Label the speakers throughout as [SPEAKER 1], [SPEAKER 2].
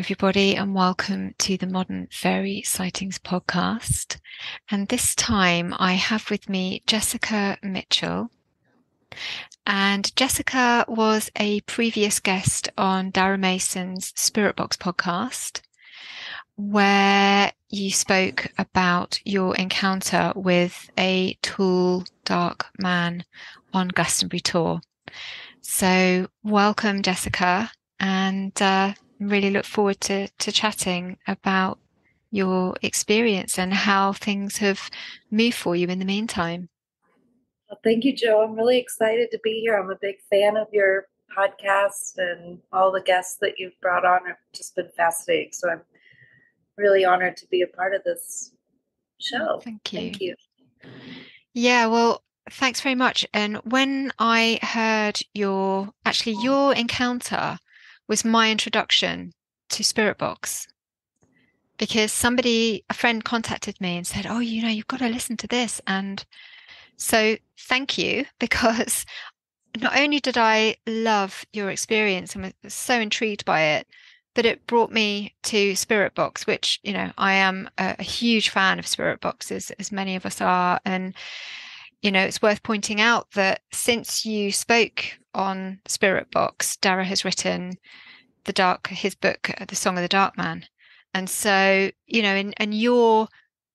[SPEAKER 1] everybody, and welcome to the Modern Fairy Sightings Podcast. And this time I have with me Jessica Mitchell. And Jessica was a previous guest on Darragh Mason's Spirit Box podcast, where you spoke about your encounter with a tall, dark man on Glastonbury Tor. So welcome, Jessica, and really look forward to chatting about your experience and how things have moved for you in the meantime.
[SPEAKER 2] Well, thank you, Joe. I'm really excited to be here. I'm a big fan of your podcast, and all the guests that you've brought on have just been fascinating. So I'm really honored to be a part of this show.
[SPEAKER 1] Thank you.
[SPEAKER 2] Thank you.
[SPEAKER 1] Yeah, well, thanks very much. And when I heard your encounter was my introduction to Spirit Box, because a friend contacted me and said, oh, you've got to listen to this. And so thank you, because not only did I love your experience and was so intrigued by it, but it brought me to Spirit Box, which, I am a huge fan of Spirit Boxes, as many of us are. And, it's worth pointing out that since you spoke on Spirit Box, Darragh has written his book, The Song of the Dark Man. And so, and your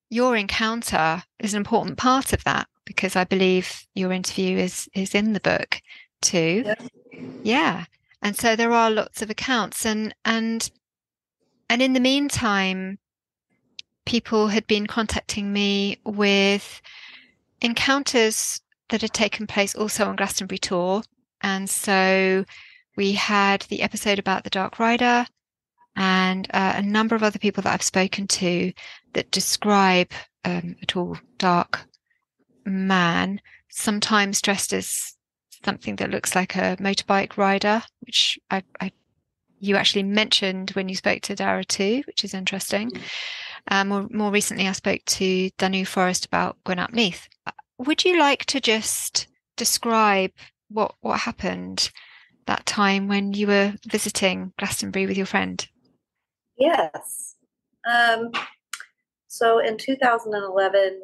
[SPEAKER 1] encounter is an important part of that, because I believe your interview is in the book too.
[SPEAKER 2] Yep.
[SPEAKER 1] Yeah. And so there are lots of accounts, and in the meantime, people had been contacting me with encounters that had taken place also on Glastonbury Tor. And so we had the episode about the Dark Rider, and a number of other people that I've spoken to that describe a tall, dark man, sometimes dressed as something that looks like a motorbike rider, which you actually mentioned when you spoke to Darragh too, which is interesting. More recently, I spoke to Danu Forrest about Gwinnett Meath. Would you like to just describe what happened that time when you were visiting Glastonbury with your friend?
[SPEAKER 2] Yes. So in 2011,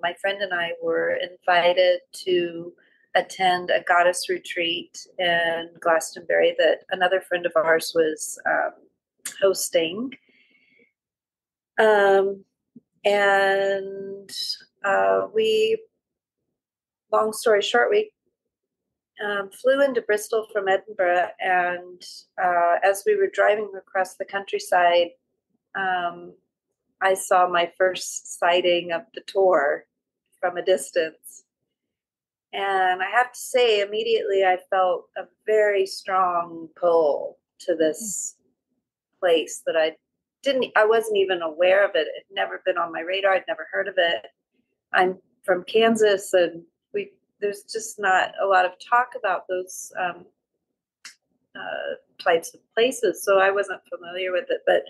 [SPEAKER 2] my friend and I were invited to attend a goddess retreat in Glastonbury that another friend of ours was hosting. Long story short, we flew into Bristol from Edinburgh, and as we were driving across the countryside, I saw my first sighting of the Tor from a distance. And I have to say, immediately I felt a very strong pull to this place that I wasn't even aware of it. It had never been on my radar. I'd never heard of it. I'm from Kansas, and there's just not a lot of talk about those types of places. So I wasn't familiar with it, but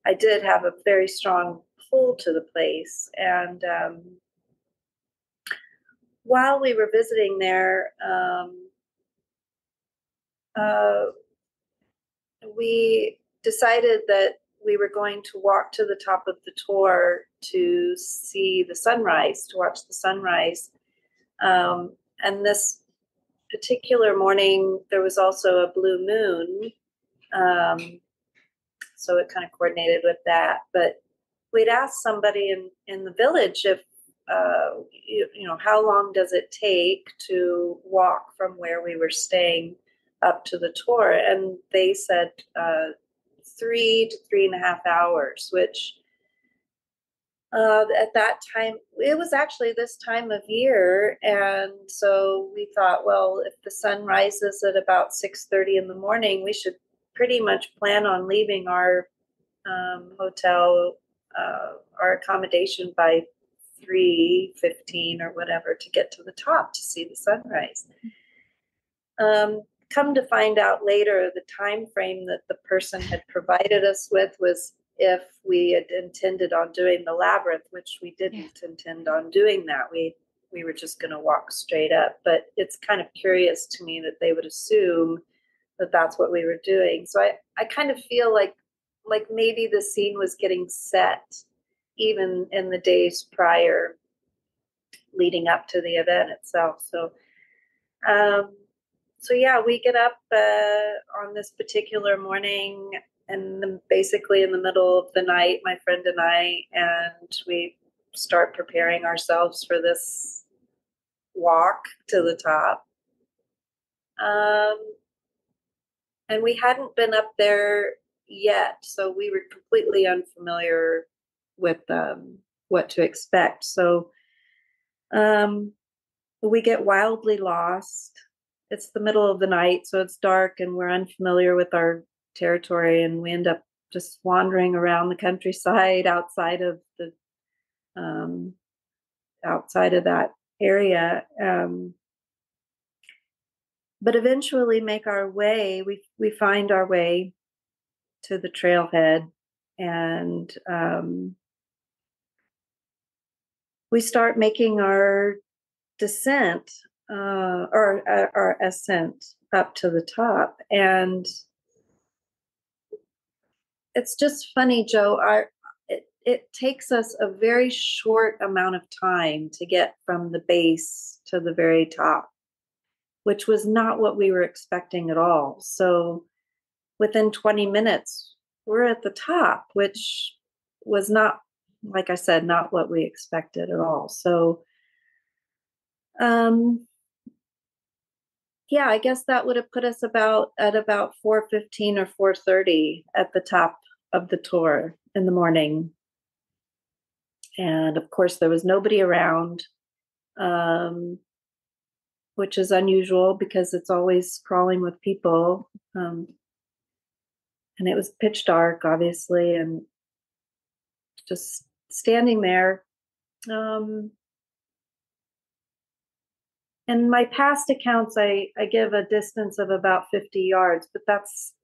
[SPEAKER 2] I did have a very strong pull to the place. And while we were visiting there, we decided that we were going to walk to the top of the Tor to see the sunrise, to watch the sunrise. And this particular morning, there was also a blue moon. So it kind of coordinated with that. But we'd asked somebody in the village if, how long does it take to walk from where we were staying up to the Tor? And they said 3 to 3.5 hours, which at that time, it was actually this time of year. And so we thought, well, if the sun rises at about 6:30 in the morning, we should pretty much plan on leaving our hotel, our accommodation by 3:15 or whatever to get to the top to see the sunrise. Come to find out later, the time frame that the person had provided us with was if we had intended on doing the labyrinth, which we didn't intend on doing that. We were just going to walk straight up. But it's kind of curious to me that they would assume that that's what we were doing. So I kind of feel like like maybe the scene was getting set even in the days prior leading up to the event itself. Um, so yeah, we get up on this particular morning, and basically in the middle of the night, my friend and we start preparing ourselves for this walk to the top. And we hadn't been up there yet, so we were completely unfamiliar with what to expect. So we get wildly lost. It's the middle of the night, so it's dark, and we're unfamiliar with our territory, and we end up just wandering around the countryside outside of that area. But eventually make our way. We find our way to the trailhead, and we start making our descent or our ascent up to the top. And it's just funny, Joe. It takes us a very short amount of time to get from the base to the very top, which was not what we were expecting at all. So within 20 minutes, we're at the top, which was not, like I said, not what we expected at all. So, yeah, I guess that would have put us at about 4:15 or 4:30 at the top of the Tor in the morning. And of course, there was nobody around, which is unusual because it's always crawling with people. And it was pitch dark, obviously, and just standing there. In my past accounts, I give a distance of about 50 yards, but that's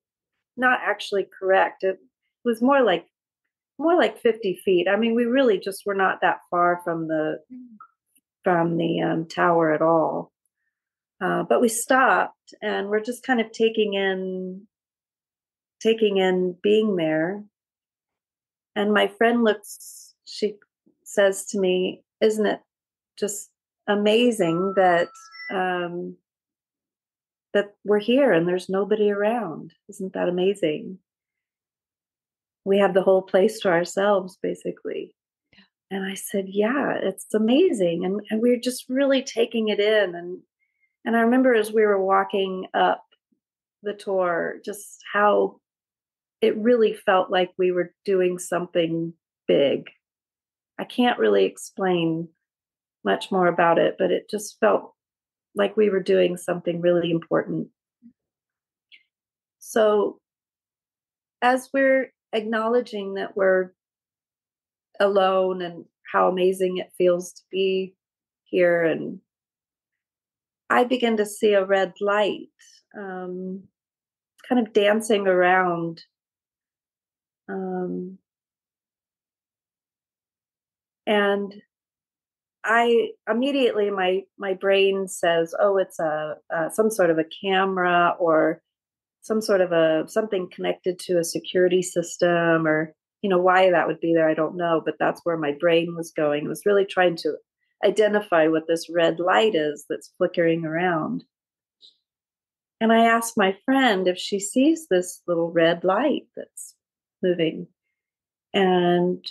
[SPEAKER 2] not actually correct. It was more like 50 feet. I mean, we really just were not that far from the tower at all. But we stopped, and we're just kind of taking in being there. And my friend she says to me, "Isn't it just amazing that that we're here and there's nobody around? Isn't that amazing? We have the whole place to ourselves, basically." And I said, "Yeah, it's amazing." And we're just really taking it in. And I remember as we were walking up the Tor, just how it really felt like we were doing something big. I can't really explain much more about it, but it just felt like we were doing something really important. So as we're acknowledging that we're alone and how amazing it feels to be here, and I begin to see a red light kind of dancing around. And I immediately, my brain says, "Oh, it's some sort of a camera, or some sort of something connected to a security system, or why that would be there, I don't know." But that's where my brain was going. It was really trying to identify what this red light is that's flickering around. And I asked my friend if she sees this little red light that's moving, and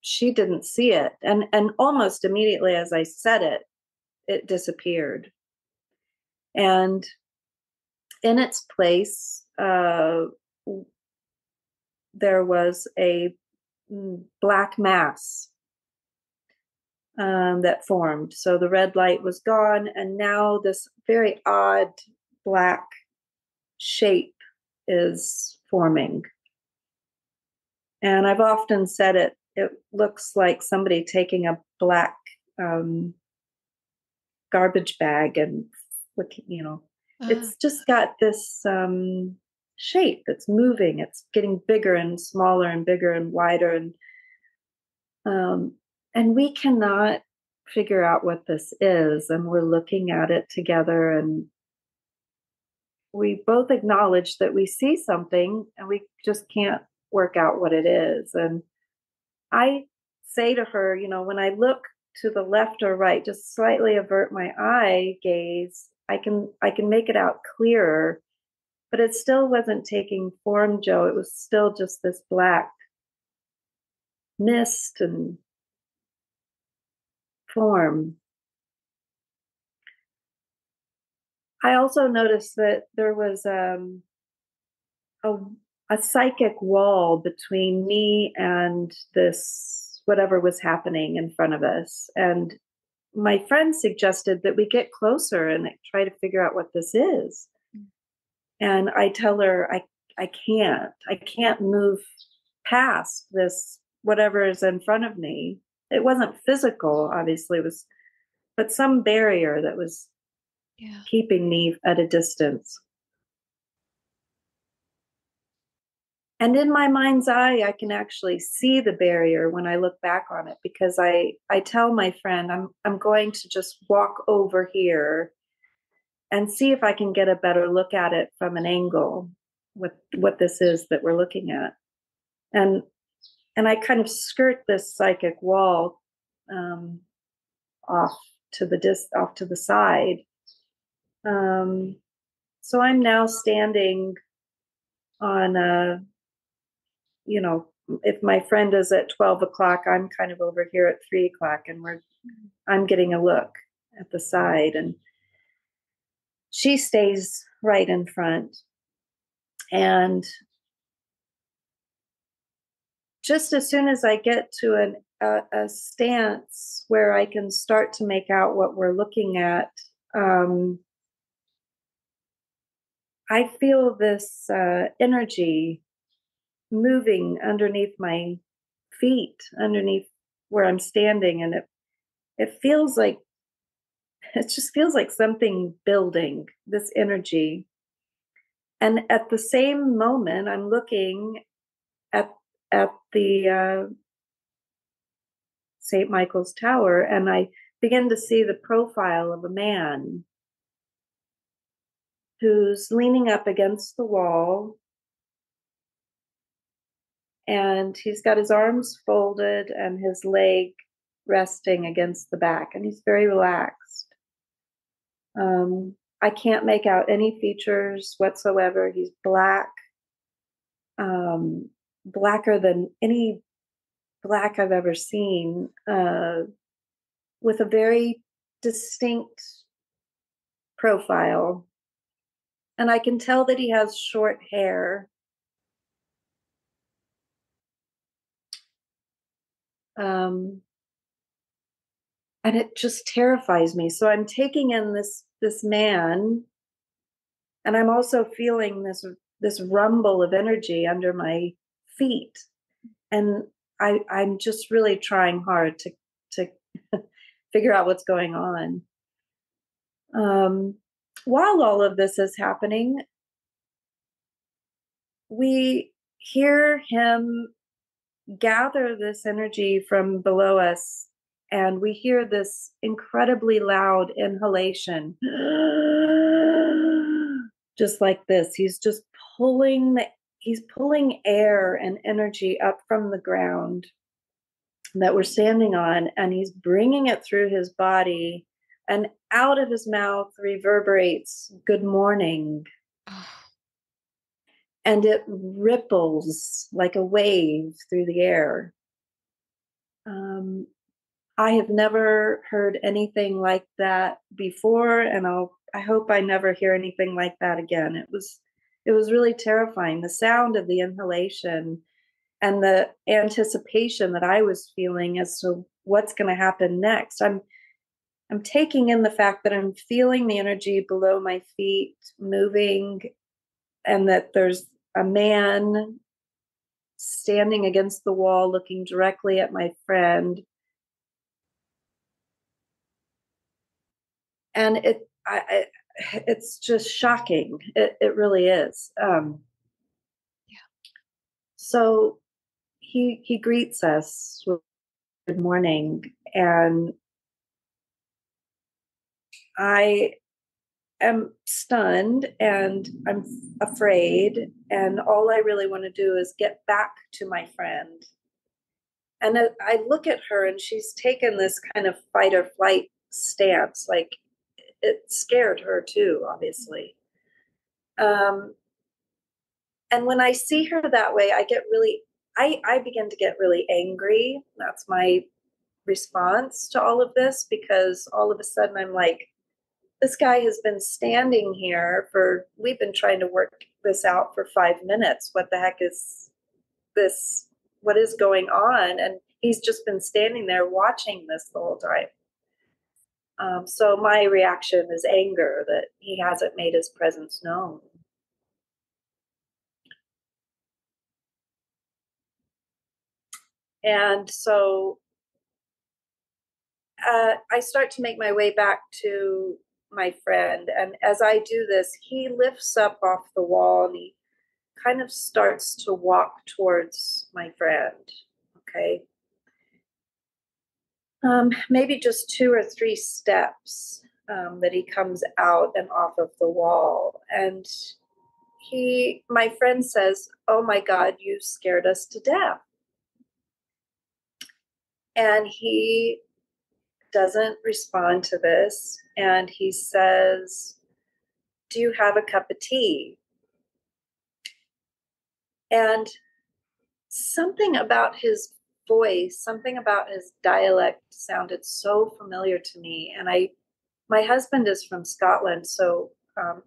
[SPEAKER 2] she didn't see it. And almost immediately as I said it, it disappeared. And in its place, there was a black mass that formed. So the red light was gone, and now this very odd black shape is forming. And I've often said it looks like somebody taking a black garbage bag and it's just got this shape that's moving. It's getting bigger and smaller and bigger and wider, and we cannot figure out what this is. And we're looking at it together, and we both acknowledge that we see something, and we just can't work out what it is. And I say to her, when I look to the left or right, just slightly avert my eye gaze, I can make it out clearer, but it still wasn't taking form, Joe. It was still just this black mist and form. I also noticed that there was a psychic wall between me and this whatever was happening in front of us. And my friend suggested that we get closer and try to figure out what this is. And I tell her I can't move past this whatever is in front of me. It wasn't physical, obviously, it was, but some barrier that was keeping me at a distance. And in my mind's eye, I can actually see the barrier when I look back on it, because I tell my friend, I'm going to just walk over here and see if I can get a better look at it from an angle, what this is that we're looking at. And I kind of skirt this psychic wall off to the side. So I'm now standing on a, if my friend is at 12 o'clock, I'm kind of over here at 3 o'clock, and I'm getting a look at the side, and she stays right in front. And just as soon as I get to a stance where I can start to make out what we're looking at, I feel this energy moving underneath my feet, underneath where I'm standing, and it feels like, it just feels like something building, this energy. And at the same moment, I'm looking at the St. Michael's Tower, and I begin to see the profile of a man who's leaning up against the wall, and he's got his arms folded and his leg resting against the back, and he's very relaxed. I can't make out any features whatsoever. He's black, blacker than any black I've ever seen, with a very distinct profile. And I can tell that he has short hair. And it just terrifies me. So I'm taking in this man, and I'm also feeling this rumble of energy under my feet. And I'm just really trying hard to figure out what's going on. While all of this is happening, we hear him gather this energy from below us, and we hear this incredibly loud inhalation. Just like this. He's just pulling air and energy up from the ground that we're standing on, and he's bringing it through his body, and out of his mouth reverberates "Good morning." And it ripples like a wave through the air. I have never heard anything like that before, and I hope I never hear anything like that again. It was really terrifying. The sound of the inhalation and the anticipation that I was feeling as to what's going to happen next. I'm taking in the fact that I'm feeling the energy below my feet moving, and that there's a man standing against the wall looking directly at my friend. And it's just shocking. It really is. So he greets us with "Good morning," and I am stunned and I'm afraid. And all I really want to do is get back to my friend. And I look at her and she's taken this kind of fight or flight stance. Like it scared her too, obviously. And when I see her that way, I begin to get really angry. That's my response to all of this, because all of a sudden I'm like, this guy has been standing here we've been trying to work this out for 5 minutes. What the heck is this? What is going on? And he's just been standing there watching this the whole time. So my reaction is anger that he hasn't made his presence known. And so I start to make my way back to my friend. And as I do this, he lifts up off the wall and he kind of starts to walk towards my friend. Okay. Maybe just 2 or 3 steps that he comes out and off of the wall. And my friend says, "Oh my God, you scared us to death." And he doesn't respond to this. And he says, "Do you have a cup of tea?" And something about his voice, something about his dialect sounded so familiar to me. And my husband is from Scotland, so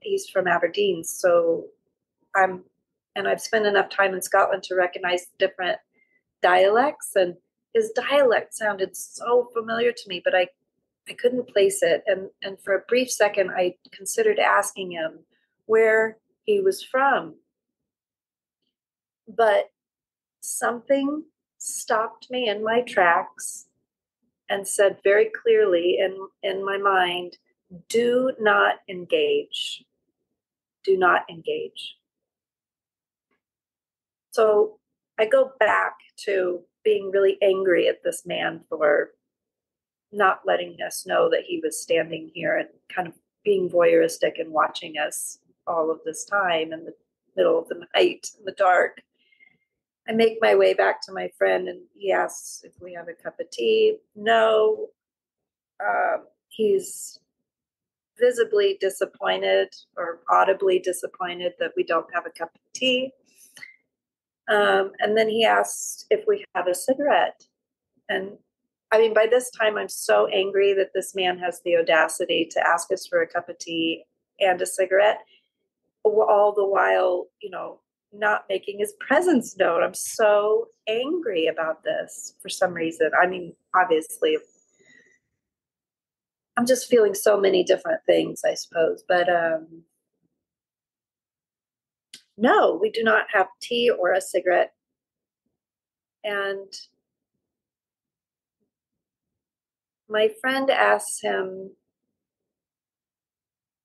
[SPEAKER 2] he's from Aberdeen. So I've spent enough time in Scotland to recognize different dialects, and his dialect sounded so familiar to me, but I couldn't place it. And for a brief second, I considered asking him where he was from. But something stopped me in my tracks and said very clearly in my mind, do not engage. Do not engage. So I go back to being really angry at this man for not letting us know that he was standing here and kind of being voyeuristic and watching us all of this time in the middle of the night in the dark. I make my way back to my friend and he asks if we have a cup of tea. No. He's visibly disappointed or audibly disappointed that we don't have a cup of tea. And then he asks if we have a cigarette. And I mean, by this time, I'm so angry that this man has the audacity to ask us for a cup of tea and a cigarette, all the while, not making his presence known. I'm so angry about this for some reason. I mean, obviously, I'm just feeling so many different things, I suppose. But no, we do not have tea or a cigarette. And my friend asks him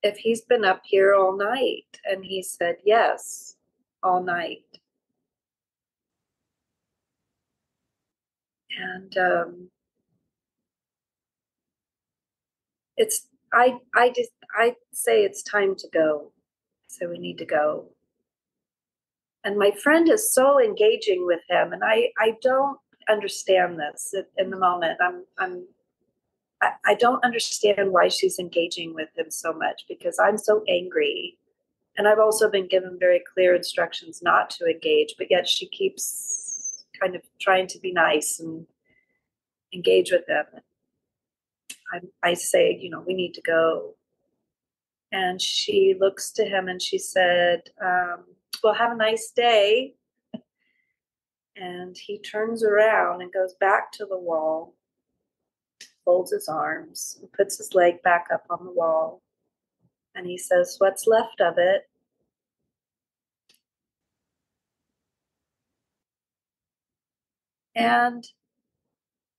[SPEAKER 2] if he's been up here all night. And he said, yes, all night. And I say it's time to go. So we need to go. And my friend is so engaging with him, and I don't understand this in the moment. I don't understand why she's engaging with him so much, because I'm so angry. And I've also been given very clear instructions not to engage, but yet she keeps kind of trying to be nice and engage with him. I say, we need to go. And she looks to him and she said, well, have a nice day. And he turns around and goes back to the wall, folds his arms, and puts his leg back up on the wall. And he says, what's left of it? And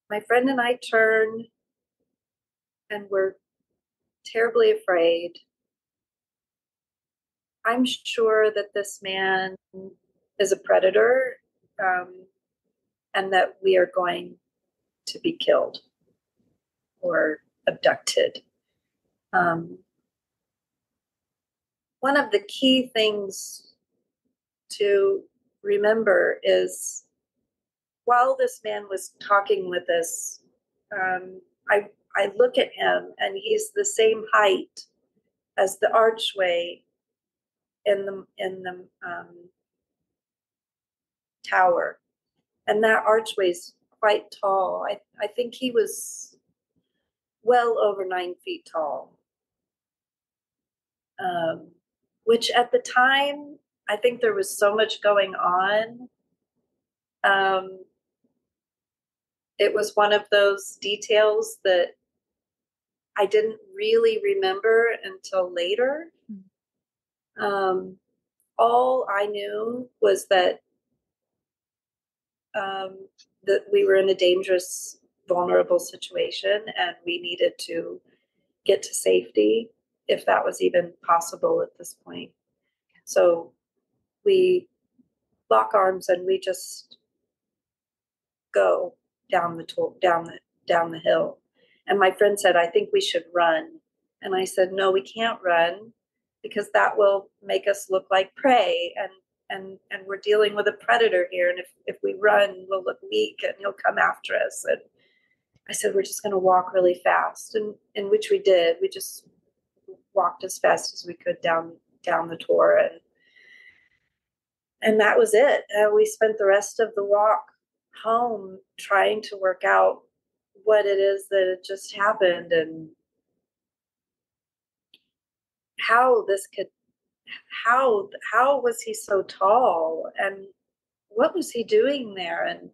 [SPEAKER 2] my friend and I turn, and we're terribly afraid. I'm sure that this man is a predator, and that we are going to be killed or abducted. one of the key things to remember is while this man was talking with us, I look at him and he's the same height as the archway in the tower, and that archway's quite tall. I think he was well over 9 feet tall, which at the time, I think there was so much going on. It was one of those details that I didn't really remember until later. All I knew was that we were in a dangerous, vulnerable situation, and we needed to get to safety, if that was even possible at this point. So we lock arms and we just go down the hill. And my friend said, I think we should run. And I said, no, we can't run, because that will make us look like prey. And we're dealing with a predator here. And if we run, we'll look weak and he'll come after us. And I said, we're just going to walk really fast. And in which we did. We just walked as fast as we could down the Tor. And that was it. We spent the rest of the walk home trying to work out what it is that had just happened and how was he so tall and what was he doing there? And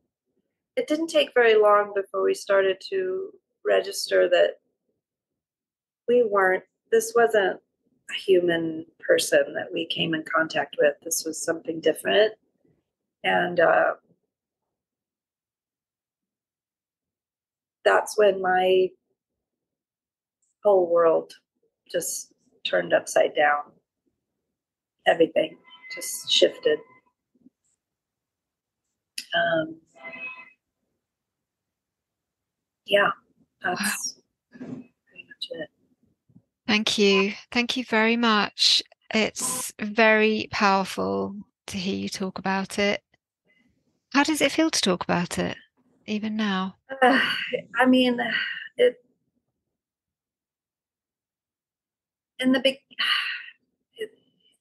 [SPEAKER 2] it didn't take very long before we started to register that this wasn't a human person that we came in contact with. This was something different. And that's when my whole world just turned upside down. Everything just shifted. Yeah, that's pretty much it.
[SPEAKER 1] Thank you. Thank you very much. It's very powerful to hear you talk about it. How does it feel to talk about it, even now?
[SPEAKER 2] I mean,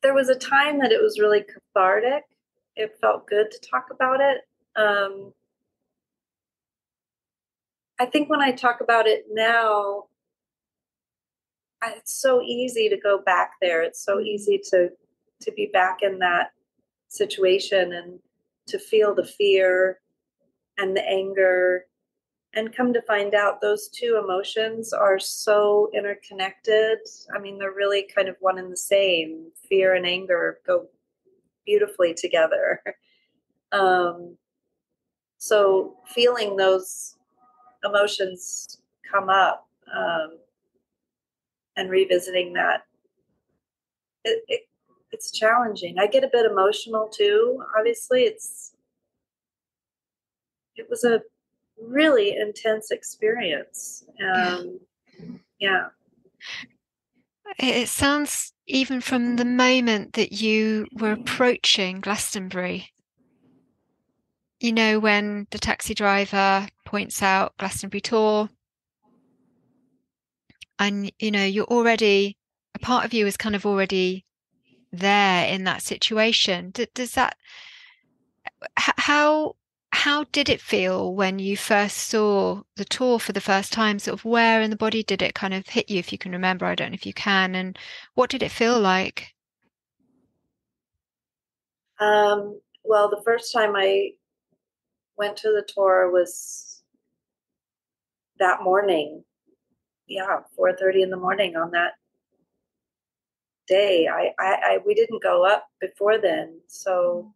[SPEAKER 2] there was a time that it was really cathartic. It felt good to talk about it. I think when I talk about it now, it's so easy to go back there. It's so easy to be back in that situation and to feel the fear and the anger, and come to find out those two emotions are so interconnected. I mean, they're really kind of one and the same. Fear and anger go beautifully together. So feeling those emotions come up and revisiting that, it's challenging. I get a bit emotional too. Obviously, it was a really intense experience. Yeah.
[SPEAKER 1] It sounds, even from the moment that you were approaching Glastonbury, when the taxi driver points out Glastonbury Tor, and you're already, a part of you is kind of already there in that situation. Does that, how did it feel when you first saw the Tor for the first time? Sort of where in the body did it kind of hit you, if you can remember? I don't know if you can. And what did it feel like?
[SPEAKER 2] Well, the first time I went to the Tor was that morning. Yeah, 4:30 in the morning on that day. We didn't go up before then. So,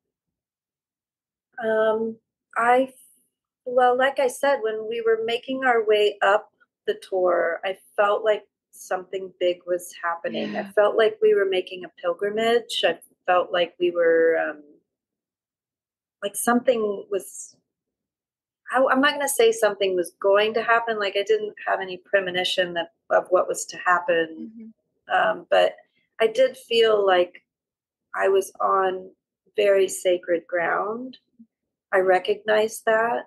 [SPEAKER 2] well, like I said, when we were making our way up the Tor, I felt like something big was happening.
[SPEAKER 1] Yeah.
[SPEAKER 2] I felt like we were making a pilgrimage. I felt like we were, like something was, I'm not going to say something was going to happen. Like I didn't have any premonition of what was to happen.
[SPEAKER 1] Mm-hmm.
[SPEAKER 2] But I did feel like I was on very sacred ground. I recognized that.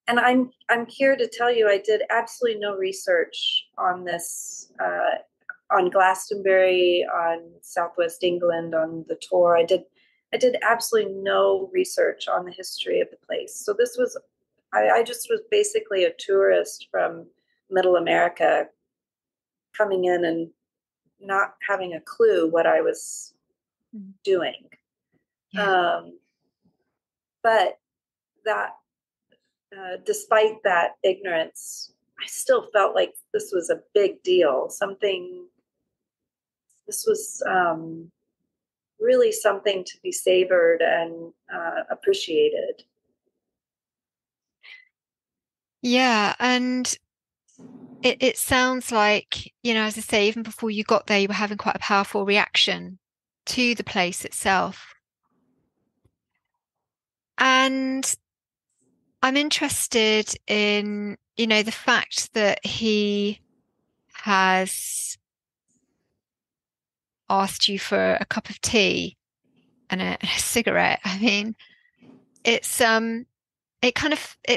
[SPEAKER 2] And I'm here to tell you I did absolutely no research on this, on Glastonbury, on Southwest England, on the Tor. I did absolutely no research on the history of the place. So this was, I just was basically a tourist from Middle America coming in and not having a clue what I was doing.
[SPEAKER 1] Yeah.
[SPEAKER 2] But that, despite that ignorance, I still felt like this was a big deal. This was really something to be savored and appreciated.
[SPEAKER 1] Yeah. And it sounds like, as I say, even before you got there, you were having quite a powerful reaction to the place itself. And I'm interested in, the fact that he has asked you for a cup of tea and a cigarette. I mean, it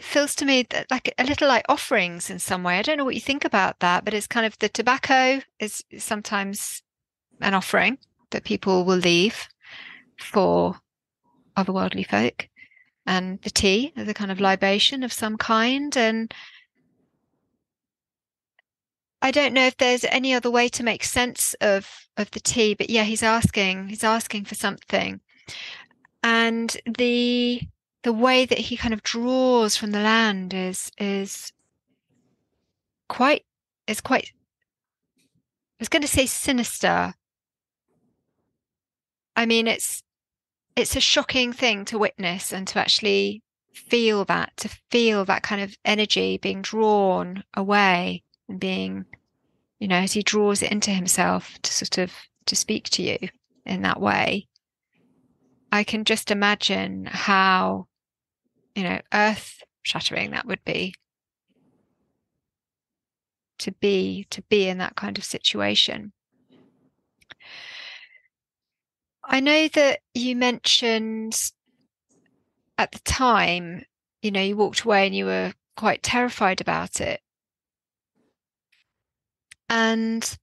[SPEAKER 1] feels to me that like a little like offerings in some way. I don't know what you think about that, but it's kind of the tobacco is sometimes an offering that people will leave for otherworldly folk, and the tea is a kind of libation of some kind. And I don't know if there's any other way to make sense of the tea, but yeah, he's asking for something. And the way that he kind of draws from the land is quite is quite I was going to say sinister. I mean, it's a shocking thing to witness and to actually to feel that kind of energy being drawn away and being, as he draws it into himself to sort of to speak to you in that way. I can just imagine how, earth shattering that would be to be in that kind of situation. I know that you mentioned at the time, you walked away and you were quite terrified about it. And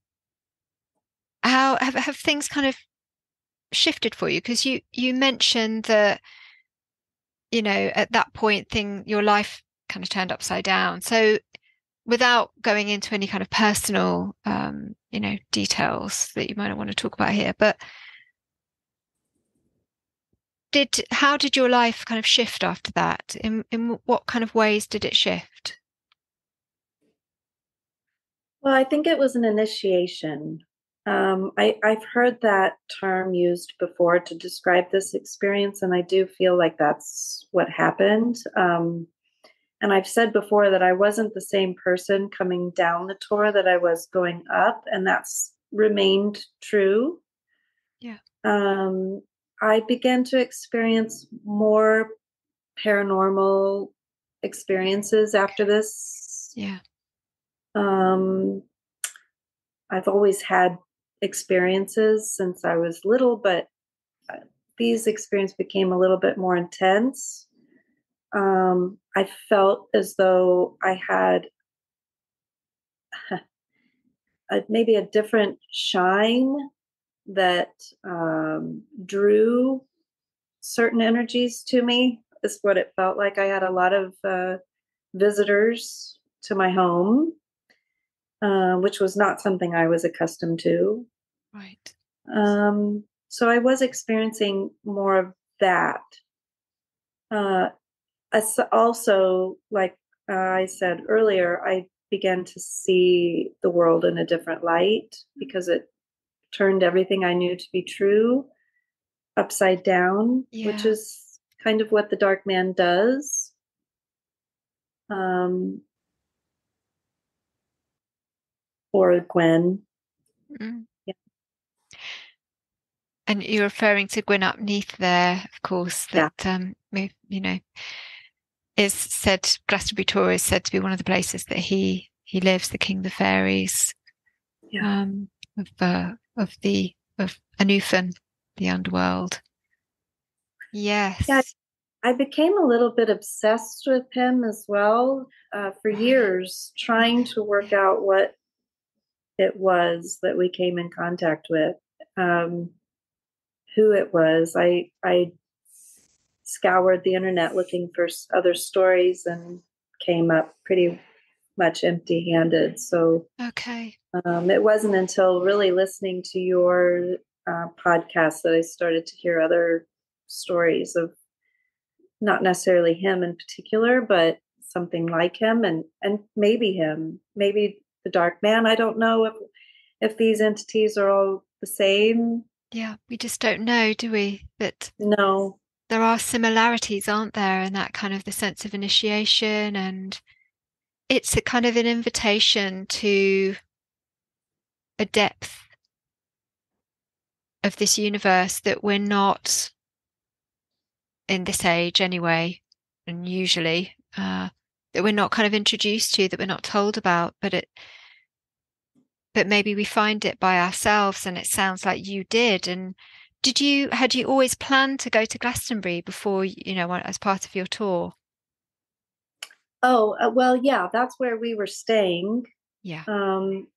[SPEAKER 1] how have things kind of shifted for you? Because you mentioned that, at that point your life kind of turned upside down. So without going into any kind of personal details that you might not want to talk about here, but how did your life kind of shift after that? In what kind of ways did it shift?
[SPEAKER 2] Well, I think it was an initiation. I've heard that term used before to describe this experience, and I do feel like that's what happened. And I've said before that I wasn't the same person coming down the tour that I was going up, and that's remained true.
[SPEAKER 1] Yeah.
[SPEAKER 2] I began to experience more paranormal experiences after this.
[SPEAKER 1] Yeah.
[SPEAKER 2] I've always had experiences since I was little, but these experiences became a little bit more intense. I felt as though I had maybe a different shine that drew certain energies to me, is what it felt like. I had a lot of visitors to my home, which was not something I was accustomed to.
[SPEAKER 1] Right.
[SPEAKER 2] So I was experiencing more of that. Uh, Also, like I said earlier, I began to see the world in a different light because it turned everything I knew to be true upside down, which
[SPEAKER 1] Yeah.
[SPEAKER 2] is kind of what the dark man does. Or Gwen.
[SPEAKER 1] Mm.
[SPEAKER 2] Yeah.
[SPEAKER 1] And you're referring to Gwyn Neath there, of course,
[SPEAKER 2] Yeah.
[SPEAKER 1] that is said Glastonbury Tor is said to be one of the places that he lives, the king of the fairies.
[SPEAKER 2] Yeah.
[SPEAKER 1] of Anufan, the underworld.
[SPEAKER 2] Yeah,
[SPEAKER 1] Yes.
[SPEAKER 2] I became a little bit obsessed with him as well for years, trying to work out what it was that we came in contact with, um, who it was. I scoured the internet looking for other stories and came up pretty much empty-handed. So
[SPEAKER 1] Okay.
[SPEAKER 2] it wasn't until really listening to your podcast that I started to hear other stories of not necessarily him in particular, but something like him, and maybe him, maybe the dark man. I don't know if these entities are all the same.
[SPEAKER 1] Yeah, we just don't know, do we? But
[SPEAKER 2] No.
[SPEAKER 1] there are similarities, aren't there, in that kind of the sense of initiation, and it's a kind of an invitation to a depth of this universe that we're not in this age anyway, and usually that we're not kind of introduced to, that we're not told about, but maybe we find it by ourselves, and it sounds like you did. And had you always planned to go to Glastonbury before, as part of your tour?
[SPEAKER 2] Oh, well, yeah, that's where we were staying.
[SPEAKER 1] Yeah.
[SPEAKER 2] Um,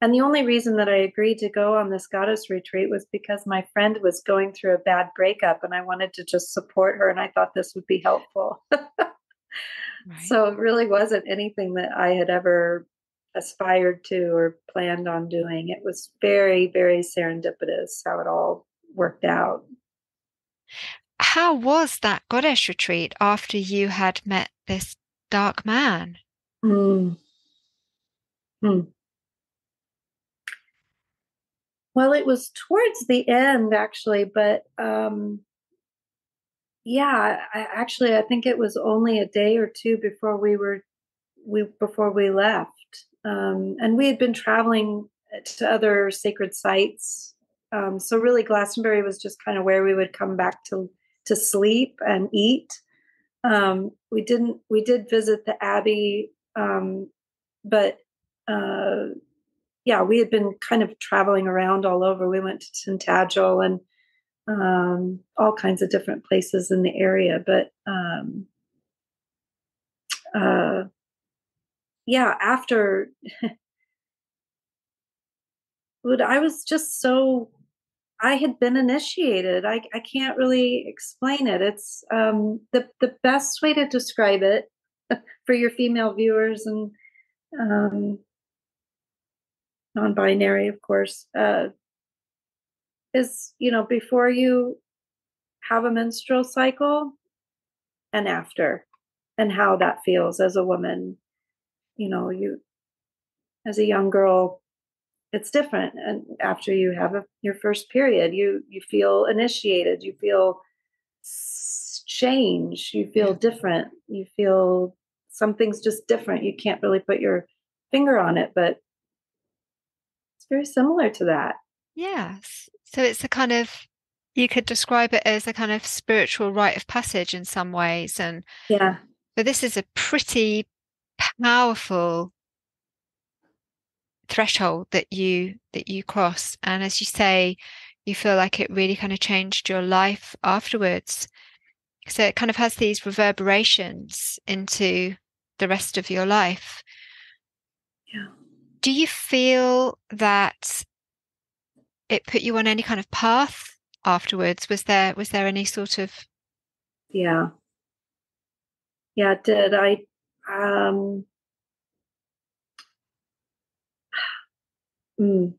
[SPEAKER 2] and the only reason that I agreed to go on this goddess retreat was because my friend was going through a bad breakup and I wanted to just support her, and I thought this would be helpful.
[SPEAKER 1] Right.
[SPEAKER 2] So it really wasn't anything that I had ever aspired to or planned on doing. It was very, very serendipitous how it all worked out.
[SPEAKER 1] How was that goddess retreat after you had met this dark man?
[SPEAKER 2] Mm. Hmm. Well, it was towards the end actually, but yeah, I think it was only a day or two before before we left. And we had been traveling to other sacred sites. So really Glastonbury was just kind of where we would come back to sleep and eat. We did visit the Abbey, but yeah, we had been kind of traveling around all over. We went to Tintagel and all kinds of different places in the area. But uh, yeah, after I was just so I had been initiated. I can't really explain it. It's the best way to describe it for your female viewers and um, non-binary, of course, is before you have a menstrual cycle and after, and how that feels as a woman. You as a young girl, it's different, and after you have your first period, you feel initiated, you feel change, you feel
[SPEAKER 1] Yeah.
[SPEAKER 2] different, you feel something's just different. You can't really put your finger on it, but it's very similar to that.
[SPEAKER 1] Yes. So it's a kind of, you could describe it as a kind of spiritual rite of passage in some ways. And
[SPEAKER 2] Yeah.
[SPEAKER 1] but this is a pretty powerful threshold that you cross. And as you say, you feel like it really kind of changed your life afterwards. So it kind of has these reverberations into the rest of your life.
[SPEAKER 2] Yeah.
[SPEAKER 1] Do you feel that it put you on any kind of path afterwards? Was there any sort of
[SPEAKER 2] Yeah. Yeah, it did. Um mm,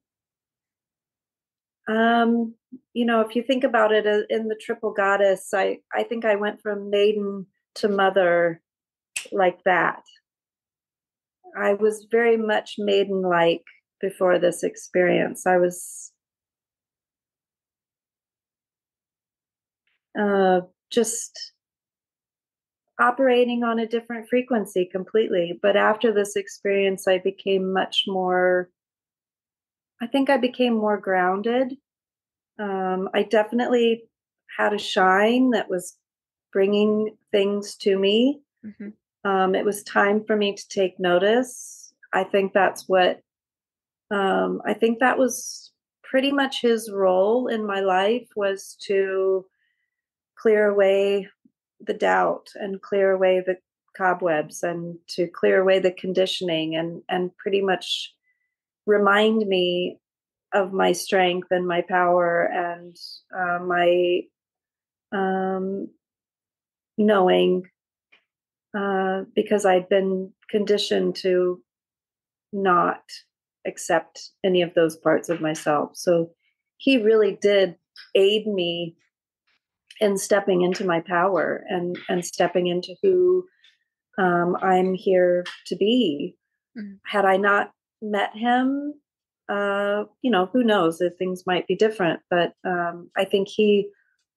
[SPEAKER 2] um if you think about it in the triple goddess, I think I went from maiden to mother like that. I was very much maiden like before this experience. I was just operating on a different frequency completely. But after this experience, I think I became more grounded. I definitely had a shine that was bringing things to me.
[SPEAKER 1] Mhm.
[SPEAKER 2] It was time for me to take notice. I think that's what I think that was pretty much his role in my life, was to clear away the doubt and clear away the cobwebs and to clear away the conditioning and pretty much remind me of my strength and my power and my um, knowing, because I'd been conditioned to not accept any of those parts of myself. So he really did aid me in stepping into my power and stepping into who I'm here to be.
[SPEAKER 1] Mm.
[SPEAKER 2] Had I not met him, who knows if things might be different. But I think he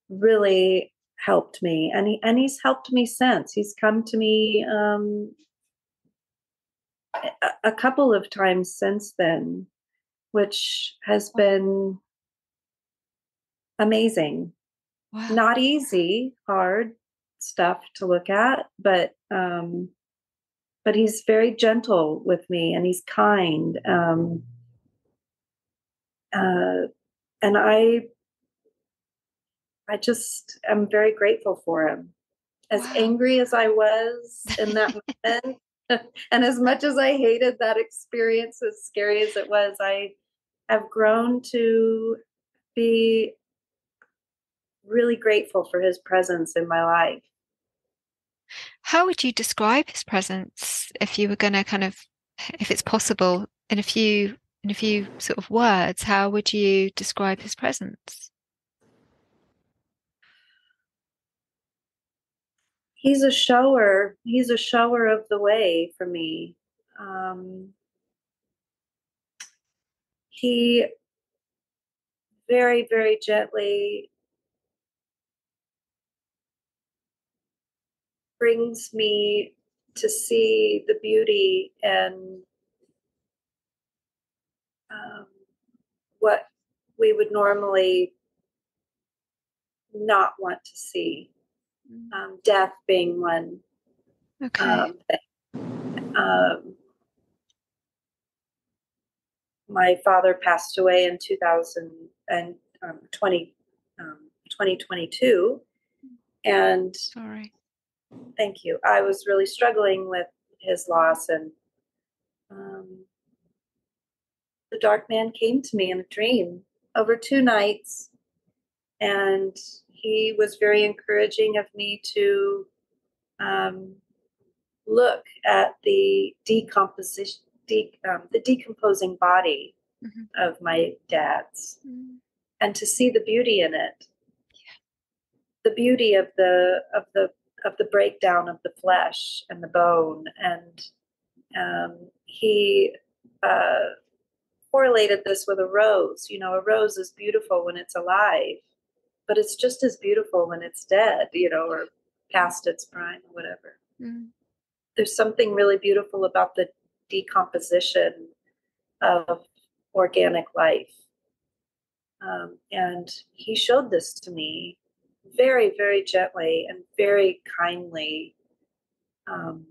[SPEAKER 2] really helped me, and he's helped me since. He's come to me a couple of times since then, which has been amazing.
[SPEAKER 1] Wow.
[SPEAKER 2] Not easy, hard stuff to look at, but he's very gentle with me and he's kind. And I just am very grateful for him. As
[SPEAKER 1] Wow.
[SPEAKER 2] angry as I was in that moment, and as much as I hated that experience, as scary as it was, I have grown to be really grateful for his presence in my life.
[SPEAKER 1] How would you describe his presence if you were going to kind of, if it's possible, in a few sort of words, how would you describe his presence?
[SPEAKER 2] He's a shower. He's a shower of the way for me. He very, very gently brings me to see the beauty and um, what we would normally not want to see. Death being one
[SPEAKER 1] Okay.
[SPEAKER 2] thing. My father passed away in 2022. And
[SPEAKER 1] Sorry.
[SPEAKER 2] thank you. I was really struggling with his loss, and um, the dark man came to me in a dream over 2 nights, and he was very encouraging of me to um, look at the the decomposing body
[SPEAKER 1] Mm-hmm.
[SPEAKER 2] of my dad's,
[SPEAKER 1] Mm-hmm.
[SPEAKER 2] and to see the beauty in it, the beauty of the breakdown of the flesh and the bone, and he correlated this with a rose. You know, a rose is beautiful when it's alive, but it's just as beautiful when it's dead, or past its prime or whatever.
[SPEAKER 1] Mm.
[SPEAKER 2] There's something really beautiful about the decomposition of organic life. And he showed this to me very, very gently and very kindly. Um,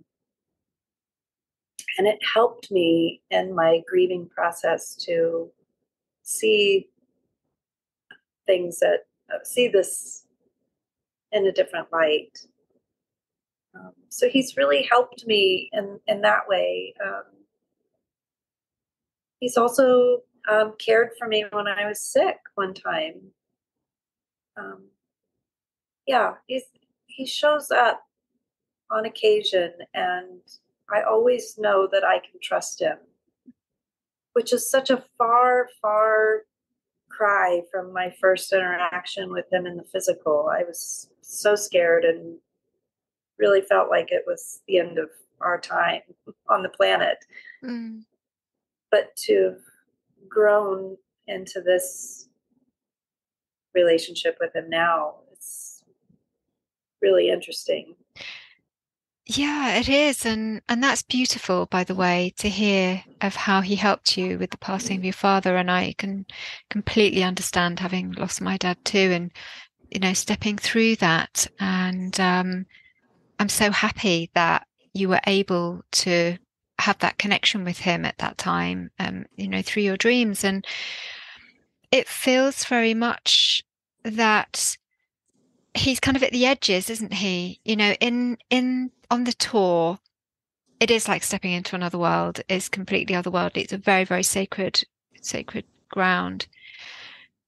[SPEAKER 2] and it helped me in my grieving process to see see this in a different light. So he's really helped me in that way. He's also cared for me when I was sick one time. Um, yeah, he shows up on occasion, and I always know that I can trust him, which is such a far, far cry from my first interaction with him in the physical. I was so scared and really felt like it was the end of our time on the planet.
[SPEAKER 1] Mm.
[SPEAKER 2] But to have grown into this relationship with him now, it's really interesting.
[SPEAKER 1] Yeah, it is, and that's beautiful, by the way, to hear of how he helped you with the passing of your father. And I can completely understand, having lost my dad too, and stepping through that. And I'm so happy that you were able to have that connection with him at that time, through your dreams. And it feels very much that he's kind of at the edges, isn't he? In on the tour, it is like stepping into another world. It's completely otherworldly. It's a very, very sacred ground.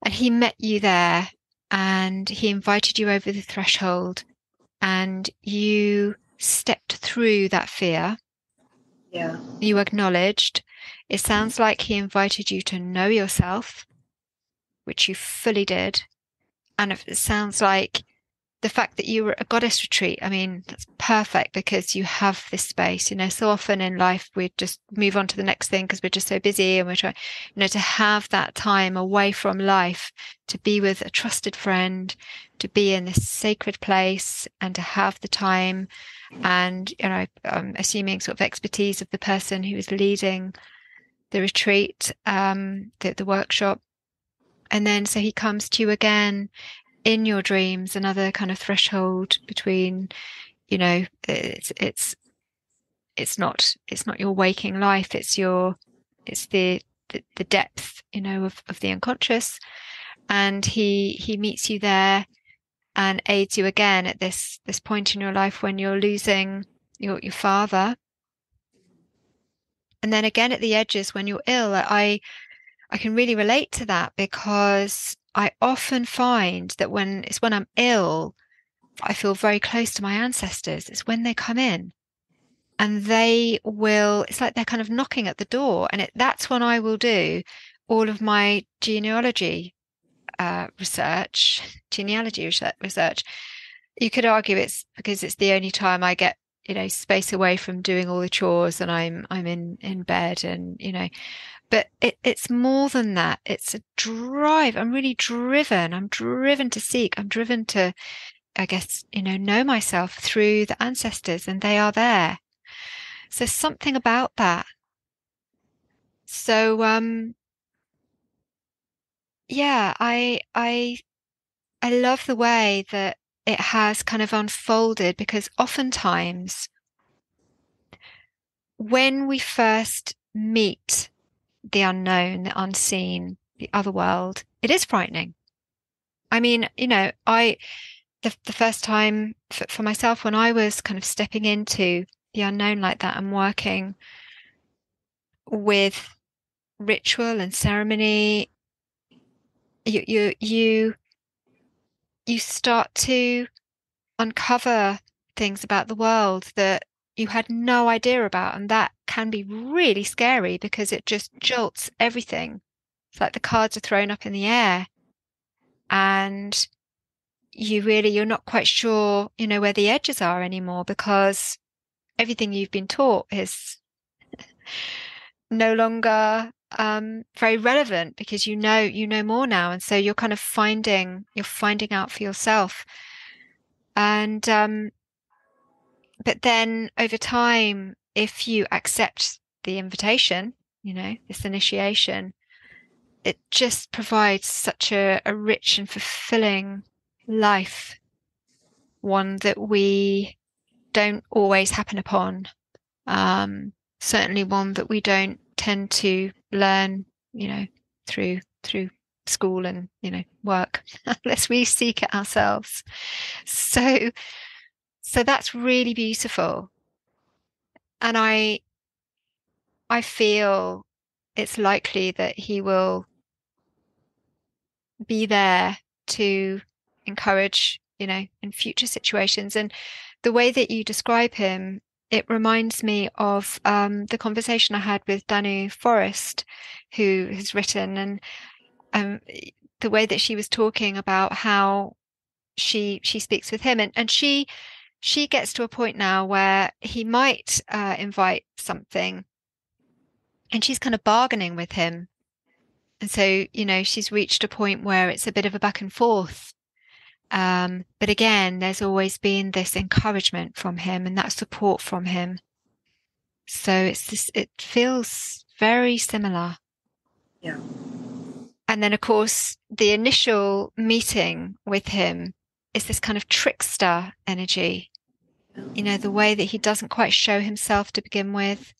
[SPEAKER 1] And he met you there, and he invited you over the threshold, and you stepped through that fear.
[SPEAKER 2] Yeah.
[SPEAKER 1] You acknowledged. It sounds like he invited you to know yourself, which you fully did. And it sounds like the fact that you were at a goddess retreat, I mean, that's perfect because you have this space. So often in life we just move on to the next thing because we're just so busy, and we're trying, to have that time away from life, to be with a trusted friend, to be in this sacred place, and to have the time and, assuming sort of expertise of the person who is leading the retreat, the workshop. And then so he comes to you again in your dreams, another kind of threshold between, it's not your waking life, it's the depth, of the unconscious. And he meets you there and aids you again at this point in your life when you're losing your father. And then again at the edges when you're ill. I can really relate to that because I often find that when I'm ill, I feel very close to my ancestors. It's when they come in and it's like they're kind of knocking at the door. And that's when I will do all of my genealogy research. You could argue it's because it's the only time I get, space away from doing all the chores and I'm in bed and, but it's more than that. It's a drive. I'm really driven. I'm driven to seek. I'm driven to, I guess, know myself through the ancestors, and they are there. So something about that. So, yeah, I love the way that it has kind of unfolded, because oftentimes when we first meet the unknown, the unseen, the other world, it is frightening. I mean, the first time for myself when I was kind of stepping into the unknown like that and working with ritual and ceremony, you start to uncover things about the world that you had no idea about, and that can be really scary because it just jolts everything. It's like the cards are thrown up in the air, and you're not quite sure, where the edges are anymore, because everything you've been taught is no longer very relevant, because you know more now, and so you're kind of finding out for yourself. And but then over time, if you accept the invitation, this initiation, it just provides such a rich and fulfilling life, one that we don't always happen upon. Certainly one that we don't tend to learn, through school and, work, unless we seek it ourselves. So that's really beautiful. And I feel it's likely that he will be there to encourage, in future situations. And the way that you describe him, it reminds me of the conversation I had with Danu Forrest, who has written, and the way that she was talking about how she speaks with him, and she gets to a point now where he might invite something, and she's kind of bargaining with him. And so, she's reached a point where it's a bit of a back and forth. But again, there's always been this encouragement from him and that support from him. So it feels very similar.
[SPEAKER 2] Yeah.
[SPEAKER 1] And then, of course, the initial meeting with him is this kind of trickster energy. The way that he doesn't quite show himself to begin with,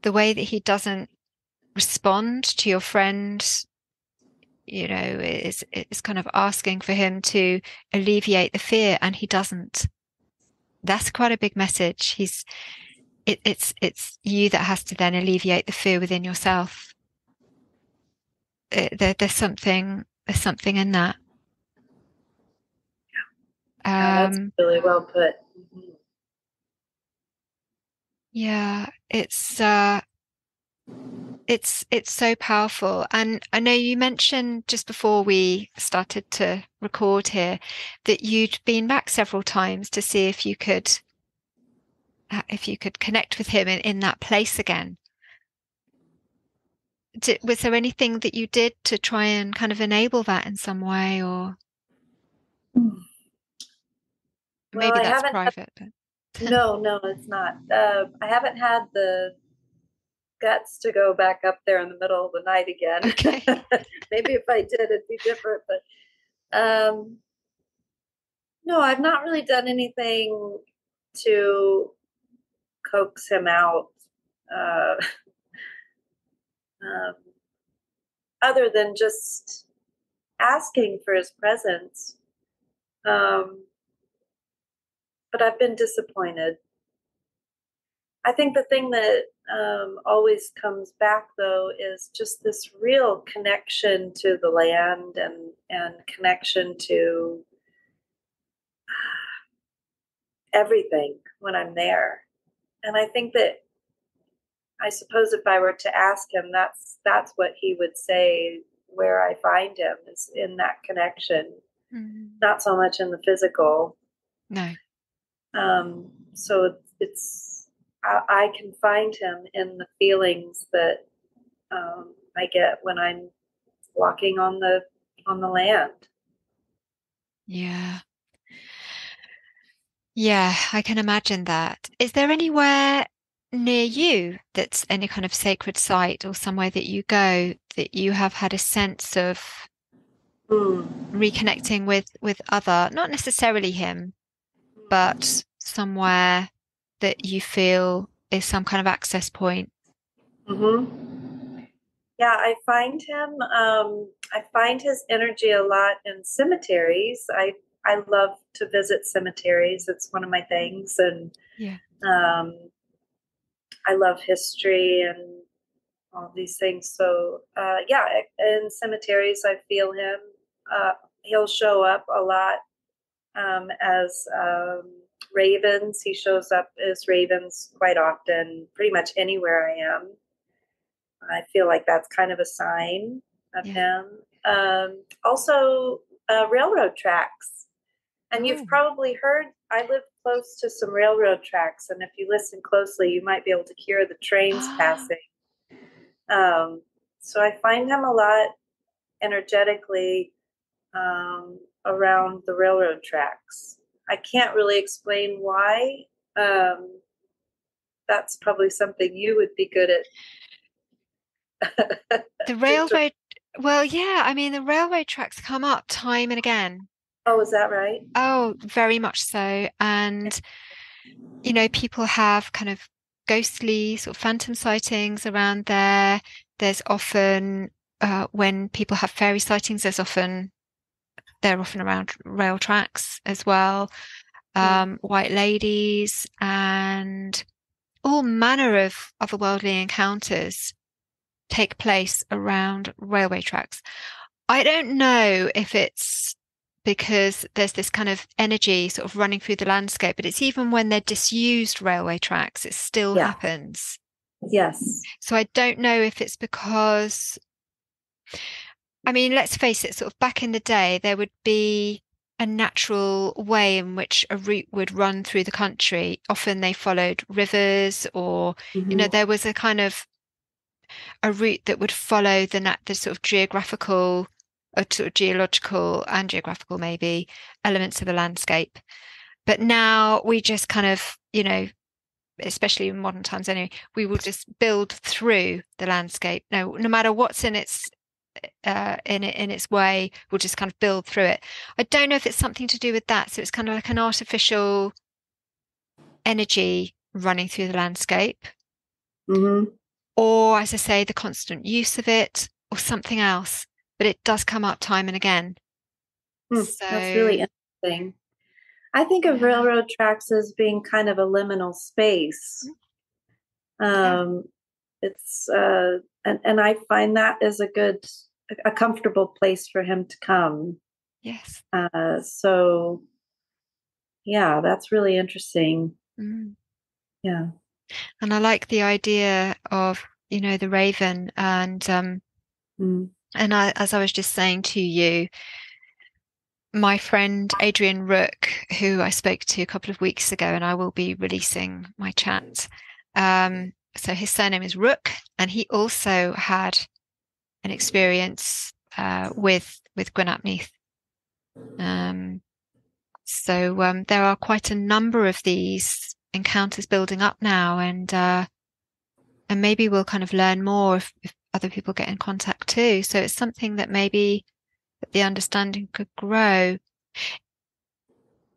[SPEAKER 1] the way that he doesn't respond to your friend, is kind of asking for him to alleviate the fear, and he doesn't. That's quite a big message. It's you that has to then alleviate the fear within yourself. There's something in that.
[SPEAKER 2] That's really well put. Mm-hmm.
[SPEAKER 1] Yeah, it's so powerful. And I know you mentioned just before we started to record here that you'd been back several times to see if you could connect with him in that place again. Was there anything that you did to try and kind of enable that in some way, or
[SPEAKER 2] Well,
[SPEAKER 1] maybe
[SPEAKER 2] I
[SPEAKER 1] that's
[SPEAKER 2] haven't had,
[SPEAKER 1] private, but
[SPEAKER 2] no, it's not. I haven't had the guts to go back up there in the middle of the night again.
[SPEAKER 1] okay.
[SPEAKER 2] Maybe if I did, it'd be different. But no, I've not really done anything to coax him out, uh, um, other than just asking for his presence. Um, but I've been disappointed. I think the thing that always comes back, though, is just this real connection to the land and connection to everything when I'm there. And I think that, I suppose if I were to ask him, that's what he would say. Where I find him is in that connection, not so much in the physical.
[SPEAKER 1] No.
[SPEAKER 2] So I can find him in the feelings that I get when I'm walking on the land.
[SPEAKER 1] Yeah. Yeah, I can imagine that. Is there anywhere near you that's any kind of sacred site or somewhere that you go that you have had a sense of reconnecting with other, not necessarily him, but somewhere that you feel is some kind of access point?
[SPEAKER 2] Mm-hmm. Yeah, I find him. I find his energy a lot in cemeteries. I love to visit cemeteries. It's one of my things, and
[SPEAKER 1] Yeah.
[SPEAKER 2] I love history and all these things. So yeah, in cemeteries, I feel him. He'll show up a lot as ravens. He shows up as ravens quite often, pretty much anywhere I am. I feel like that's kind of a sign of
[SPEAKER 1] Yeah.
[SPEAKER 2] him. Also, railroad tracks. And you've probably heard, I live close to some railroad tracks. And if you listen closely, you might be able to hear the trains passing. So I find him a lot energetically around the railroad tracks. I can't really explain why. That's probably something you would be good at.
[SPEAKER 1] The railroad, well, yeah, I mean, the railroad tracks come up time and again.
[SPEAKER 2] Oh, is that right?
[SPEAKER 1] Oh, very much so. And, people have kind of ghostly sort of phantom sightings around there. There's often, when people have fairy sightings, they're often around rail tracks as well. White ladies and all manner of otherworldly encounters take place around railway tracks. I don't know if it's because there's this kind of energy sort of running through the landscape, but it's even when they're disused railway tracks, it still happens.
[SPEAKER 2] Yes.
[SPEAKER 1] So I don't know if it's because, I mean, let's face it, sort of back in the day, there would be a natural way in which a route would run through the country. Often they followed rivers or, there was a kind of a route that would follow the sort of geographical or sort of geological and geographical maybe elements of the landscape. But now we just kind of, especially in modern times anyway, we will just build through the landscape. No matter what's in its way, we'll just kind of build through it. I don't know if it's something to do with that. So it's kind of like an artificial energy running through the landscape. or, as I say, the constant use of it, or something else. But it does come up time and again.
[SPEAKER 2] That's really
[SPEAKER 1] So,
[SPEAKER 2] interesting. I think of
[SPEAKER 1] yeah,
[SPEAKER 2] railroad tracks as being kind of a liminal space.
[SPEAKER 1] yeah,
[SPEAKER 2] Um, it's and I find that is a comfortable place for him to come.
[SPEAKER 1] yes.
[SPEAKER 2] So yeah, that's really interesting.
[SPEAKER 1] Mm.
[SPEAKER 2] Yeah.
[SPEAKER 1] And I like the idea of, the raven
[SPEAKER 2] Mm.
[SPEAKER 1] and as I was just saying to you, my friend Adrian Rook, who I spoke to a couple of weeks ago, and I will be releasing my chat. So his surname is Rook, and he also had an experience with Gwyn ap Nuith. So there are quite a number of these encounters building up now, and maybe we'll kind of learn more if other people get in contact too. So it's something that maybe the understanding could grow.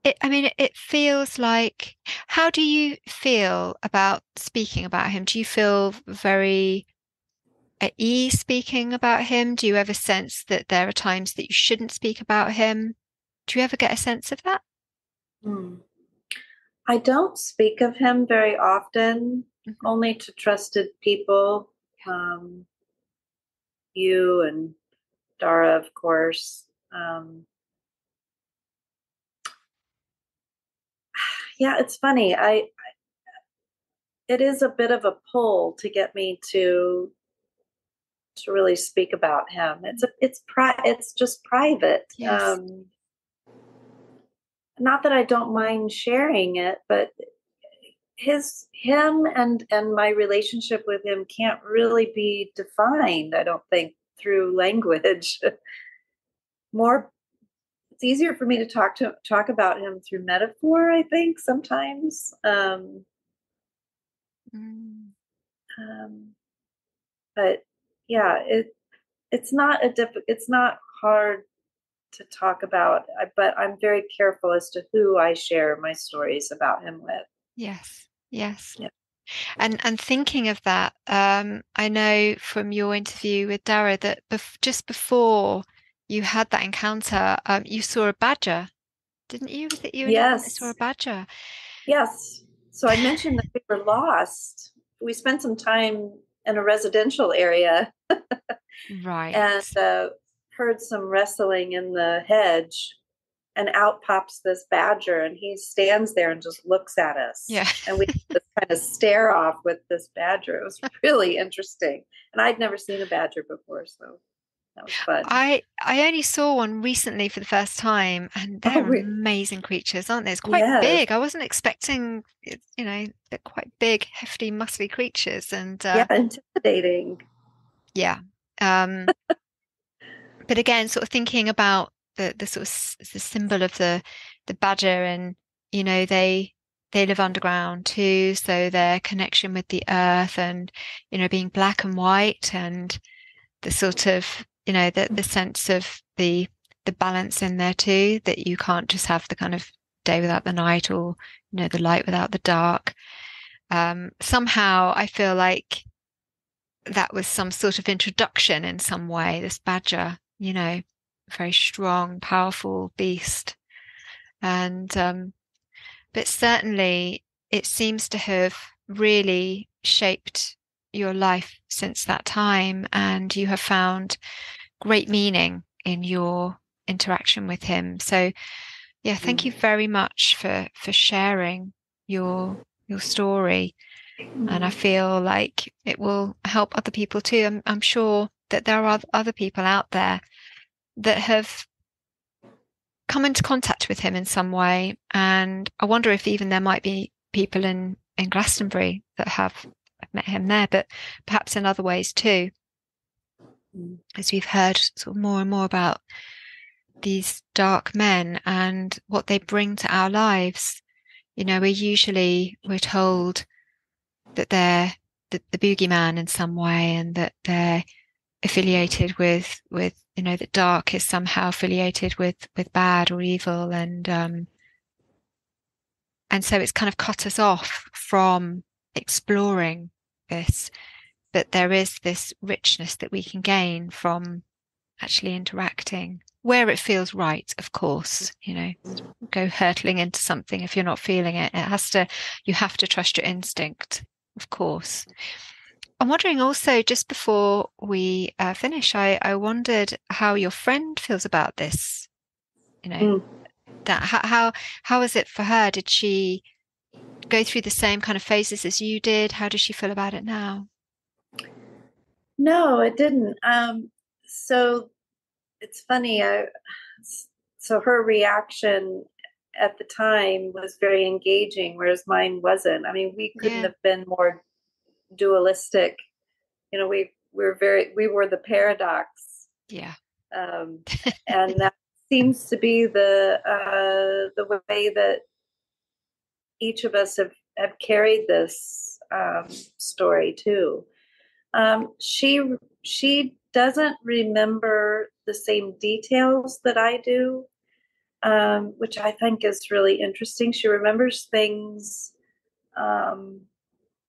[SPEAKER 1] It feels like, how do you feel about speaking about him? Do you feel very at ease speaking about him? Do you ever sense that there are times that you shouldn't speak about him? Do you ever get a sense of that?
[SPEAKER 2] Mm. I don't speak of him very often,
[SPEAKER 1] Mhm.
[SPEAKER 2] only to trusted people. Um, you and Darragh, of course. Yeah, it's funny. It is a bit of a pull to get me to really speak about him. It's just private.
[SPEAKER 1] Yes,
[SPEAKER 2] Not that I don't mind sharing it, but him and my relationship with him can't really be defined, I don't think, through language. More It's easier for me to talk about him through metaphor, I think, sometimes.
[SPEAKER 1] mm,
[SPEAKER 2] Um, but yeah, it's not hard to talk about, but I'm very careful as to who I share my stories about him with.
[SPEAKER 1] yes, yes.
[SPEAKER 2] Yeah.
[SPEAKER 1] And thinking of that, I know from your interview with Darragh that just before you had that encounter, you saw a badger, didn't you? Was it you and your partner saw a
[SPEAKER 2] Yes.
[SPEAKER 1] badger?
[SPEAKER 2] Yes. So I mentioned that we were lost. We spent some time in a residential area
[SPEAKER 1] Right.
[SPEAKER 2] and heard some wrestling in the hedge, and out pops this badger, and he stands there and just looks at us,
[SPEAKER 1] Yeah.
[SPEAKER 2] and we just kind of stare off with this badger. It was really interesting, and I'd never seen a badger before, so that was fun.
[SPEAKER 1] I only saw one recently for the first time, and
[SPEAKER 2] Oh,
[SPEAKER 1] they're amazing creatures, aren't they? It's quite
[SPEAKER 2] yes.
[SPEAKER 1] big. I wasn't expecting it, they're quite big, hefty, muscly creatures, and
[SPEAKER 2] Yeah, intimidating.
[SPEAKER 1] yeah. Um, but again, sort of thinking about the sort of the symbol of the badger, and they live underground too, so their connection with the earth, and being black and white, and the sort of the sense of the balance in there too, that you can't just have the kind of day without the night, or the light without the dark. Somehow I feel like that was some sort of introduction in some way, this badger, very strong, powerful beast. And but certainly it seems to have really shaped your life since that time, and you have found great meaning in your interaction with him. So yeah, thank you very much for sharing your your story. And I feel like it will help other people too. I'm sure that there are other people out there that have come into contact with him in some way. And I wonder if even there might be people in Glastonbury that have met him there, but perhaps in other ways too, as we've heard sort of more and more about these dark men and what they bring to our lives. We're told that they're the boogeyman in some way, and that they're affiliated with that dark is somehow affiliated with bad or evil, and so it's kind of cut us off from exploring this. but there is this richness that we can gain from actually interacting where it feels right, of course. Go hurtling into something if you're not feeling it. You have to trust your instinct, of course. I'm wondering also, just before we finish, I wondered how your friend feels about this. That how is it for her? Did she go through the same kind of phases as you did? How does she feel about it now?
[SPEAKER 2] No, it didn't. So it's funny. So her reaction at the time was very engaging, whereas mine wasn't. I mean, we couldn't
[SPEAKER 1] Yeah.
[SPEAKER 2] have been more dualistic. We were the paradox.
[SPEAKER 1] Yeah.
[SPEAKER 2] And that seems to be the way that each of us have carried this story too. She doesn't remember the same details that I do, which I think is really interesting. She remembers things,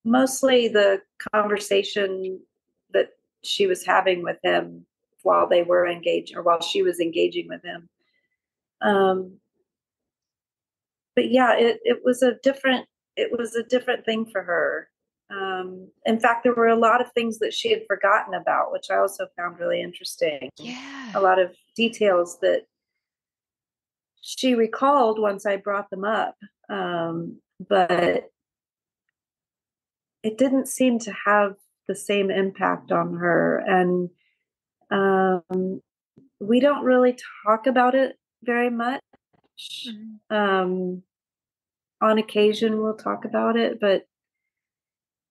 [SPEAKER 2] mostly the conversation that she was having with him while they were engaged, or while she was engaging with him. But yeah, it was a different thing for her. In fact, there were a lot of things that she had forgotten about, which I also found really interesting.
[SPEAKER 1] Yeah.
[SPEAKER 2] A lot of details that she recalled once I brought them up, but it didn't seem to have the same impact on her. And we don't really talk about it very much. On occasion, we'll talk about it, but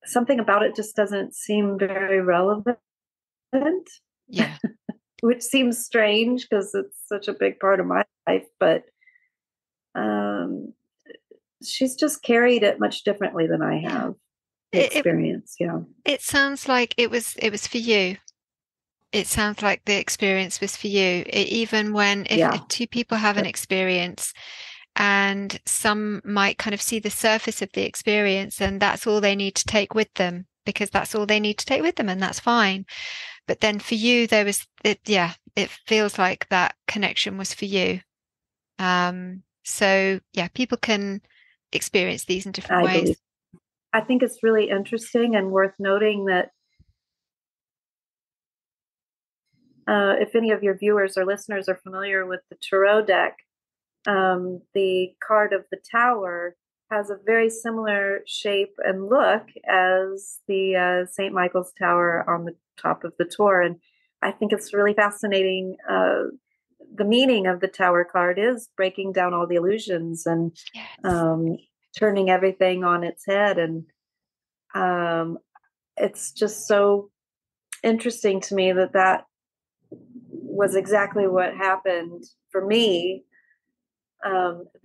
[SPEAKER 2] something about it just doesn't seem very relevant.
[SPEAKER 1] Yeah.
[SPEAKER 2] Which seems strange because it's such a big part of my life, but um, she's just carried it much differently than I
[SPEAKER 1] Yeah.
[SPEAKER 2] have the experience. Yeah.
[SPEAKER 1] It sounds like it was for you. It sounds like the experience was for you. Even when if two people have an experience and some might kind of see the surface of the experience and that's all they need to take with them because that's all they need to take with them and that's fine. But then for you, it feels like that connection was for you. So yeah, people can experience these in different ways.
[SPEAKER 2] I think it's really interesting and worth noting that if any of your viewers or listeners are familiar with the tarot deck, the card of the Tower has a very similar shape and look as the St. Michael's Tower on the top of the Tor. And I think it's really fascinating. The meaning of the Tower card is breaking down all the illusions and turning everything on its head. And it's just so interesting to me that was exactly what happened for me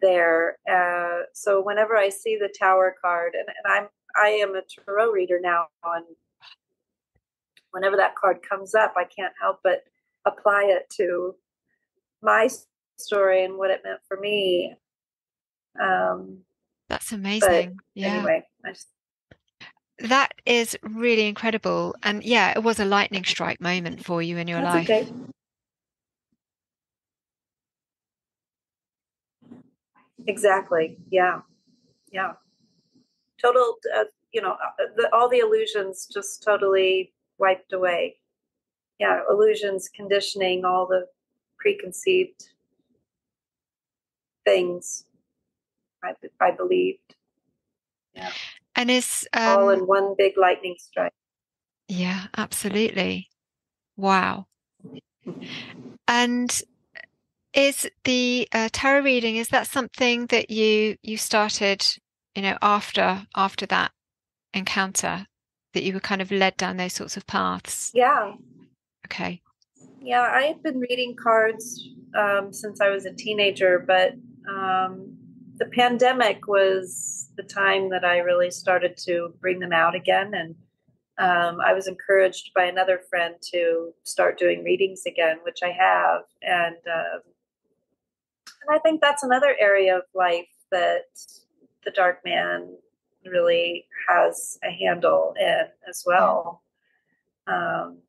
[SPEAKER 2] there. So whenever I see the Tower card, and I am a tarot reader now, and whenever that card comes up, I can't help but apply it to my story and what it meant for me.
[SPEAKER 1] That's amazing. Yeah.
[SPEAKER 2] Anyway,
[SPEAKER 1] that is really incredible. And yeah, it was a lightning strike moment for you in your life.
[SPEAKER 2] Okay. Exactly. Yeah. Yeah. Total, all the illusions just totally wiped away. Yeah. Illusions, conditioning, all the preconceived things I believed. Yeah.
[SPEAKER 1] And is
[SPEAKER 2] all in one big lightning strike.
[SPEAKER 1] Yeah, absolutely. Wow. And is the tarot reading, is that something that you started, after that encounter, that you were kind of led down those sorts of paths?
[SPEAKER 2] Yeah.
[SPEAKER 1] Okay.
[SPEAKER 2] Yeah, I had been reading cards since I was a teenager, but the pandemic was the time that I really started to bring them out again. And I was encouraged by another friend to start doing readings again, which I have. And I think that's another area of life that the dark man really has a handle in as well. Um,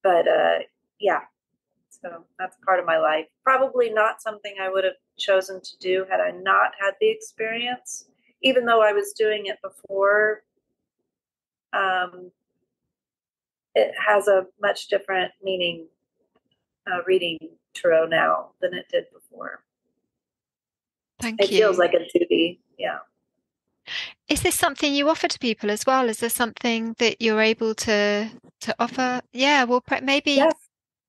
[SPEAKER 2] but yeah, so that's part of my life. Probably not something I would have chosen to do had I not had the experience, even though I was doing it before. Um, it has a much different meaning reading tarot now than it did before.
[SPEAKER 1] Thank
[SPEAKER 2] It feels
[SPEAKER 1] you.
[SPEAKER 2] like a duty. Yeah.
[SPEAKER 1] Is this something you offer to people as well? Is there something that you're able to offer? Yeah, well, maybe.
[SPEAKER 2] Yes.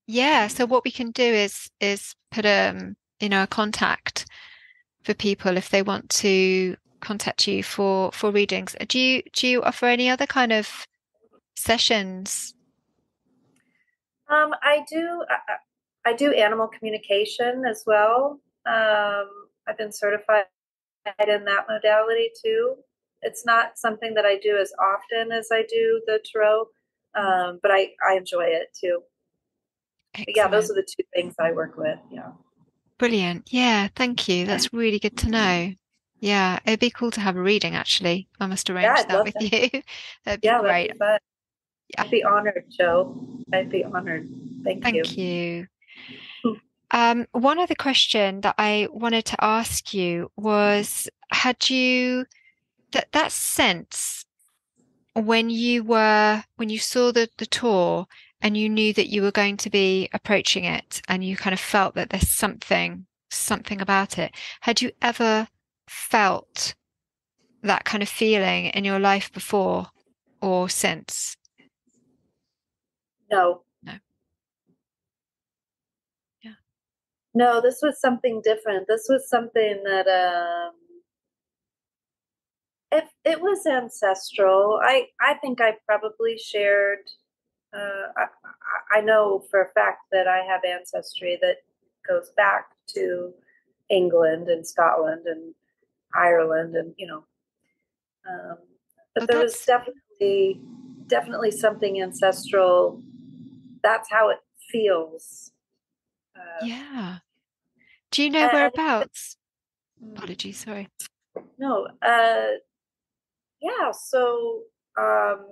[SPEAKER 1] Yeah. So what we can do is put a contact for people if they want to contact you for readings. Do you offer any other kind of sessions?
[SPEAKER 2] I do. I do animal communication as well. I've been certified in that modality too. It's not something that I do as often as I do the tarot, but I enjoy it too. But yeah, those
[SPEAKER 1] Excellent.
[SPEAKER 2] are the two things I work with. Yeah.
[SPEAKER 1] Brilliant. Yeah, thank you. That's really good to know. Yeah, it'd be cool to have a reading actually. I must
[SPEAKER 2] Yeah,
[SPEAKER 1] arrange
[SPEAKER 2] I'd
[SPEAKER 1] that
[SPEAKER 2] love
[SPEAKER 1] with
[SPEAKER 2] that.
[SPEAKER 1] you. That'd be
[SPEAKER 2] Yeah, that'd
[SPEAKER 1] great.
[SPEAKER 2] be fun.
[SPEAKER 1] Yeah,
[SPEAKER 2] I'd be honored, Joe. I'd be honored. Thank you.
[SPEAKER 1] thank you. One other question that I wanted to ask you was, had you that sense when you saw the tour and you knew that you were going to be approaching it and you kind of felt that there's something about it. Had you ever felt that kind of feeling in your life before or since?
[SPEAKER 2] No,
[SPEAKER 1] No. Yeah.
[SPEAKER 2] no, this was something different. This was something that it was ancestral. I think I probably shared. I know for a fact that I have ancestry that goes back to England and Scotland and Ireland, and but
[SPEAKER 1] Well,
[SPEAKER 2] there was
[SPEAKER 1] that's
[SPEAKER 2] definitely something ancestral. That's how it feels. Uh,
[SPEAKER 1] yeah. Do you know
[SPEAKER 2] and
[SPEAKER 1] whereabouts?
[SPEAKER 2] even,
[SPEAKER 1] Apologies, sorry.
[SPEAKER 2] no, yeah. So um,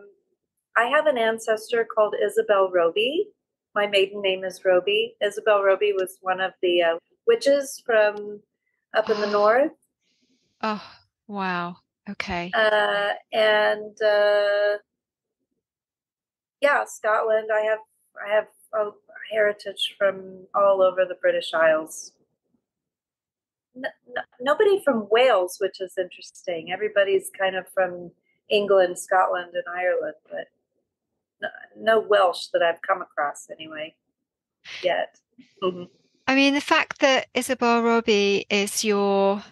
[SPEAKER 2] I have an ancestor called Isabel Roby. My maiden name is Roby. Isabel Roby was one of the witches from up in the
[SPEAKER 1] Oh,
[SPEAKER 2] north.
[SPEAKER 1] oh, wow. Okay.
[SPEAKER 2] And yeah, Scotland. I have a heritage from all over the British Isles. Nobody from Wales, which is interesting. Everybody's kind of from England, Scotland, and Ireland, but no Welsh that I've come across anyway yet. Mm-hmm.
[SPEAKER 1] I mean, the fact that Isabel Robbie is your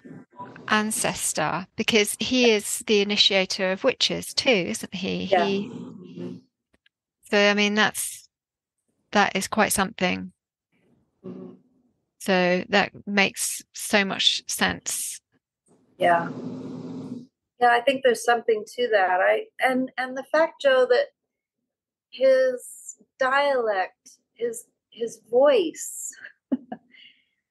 [SPEAKER 1] ancestor, because he is the initiator of witches too, isn't he?
[SPEAKER 2] Yeah.
[SPEAKER 1] He, so I mean, that is quite something.
[SPEAKER 2] Mm-hmm.
[SPEAKER 1] So that makes so much sense.
[SPEAKER 2] Yeah. Yeah, I think there's something to that. And the fact, Joe, that his dialect, his voice,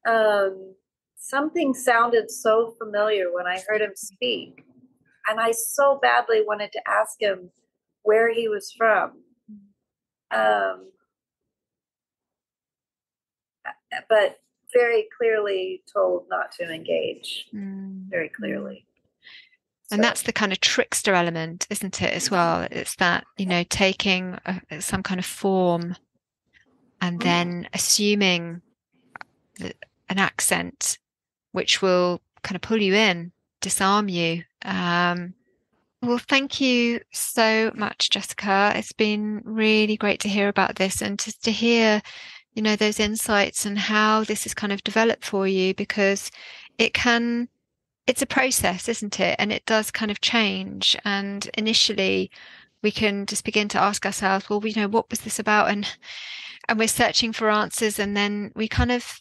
[SPEAKER 2] um, something sounded so familiar when I heard him speak, and I so badly wanted to ask him where he was from. Um, but very clearly told not to engage.
[SPEAKER 1] Mm.
[SPEAKER 2] Very clearly.
[SPEAKER 1] And
[SPEAKER 2] So
[SPEAKER 1] that's the kind of trickster element, isn't it, as well? It's that, taking some kind of form and then assuming an accent, which will kind of pull you in, disarm you. Well, thank you so much, Jessica. It's been really great to hear about this and to hear, those insights and how this has kind of developed for you because it can, it's a process, isn't it? And it does kind of change. And initially, we can just begin to ask ourselves, well, what was this about? And we're searching for answers, and then we kind of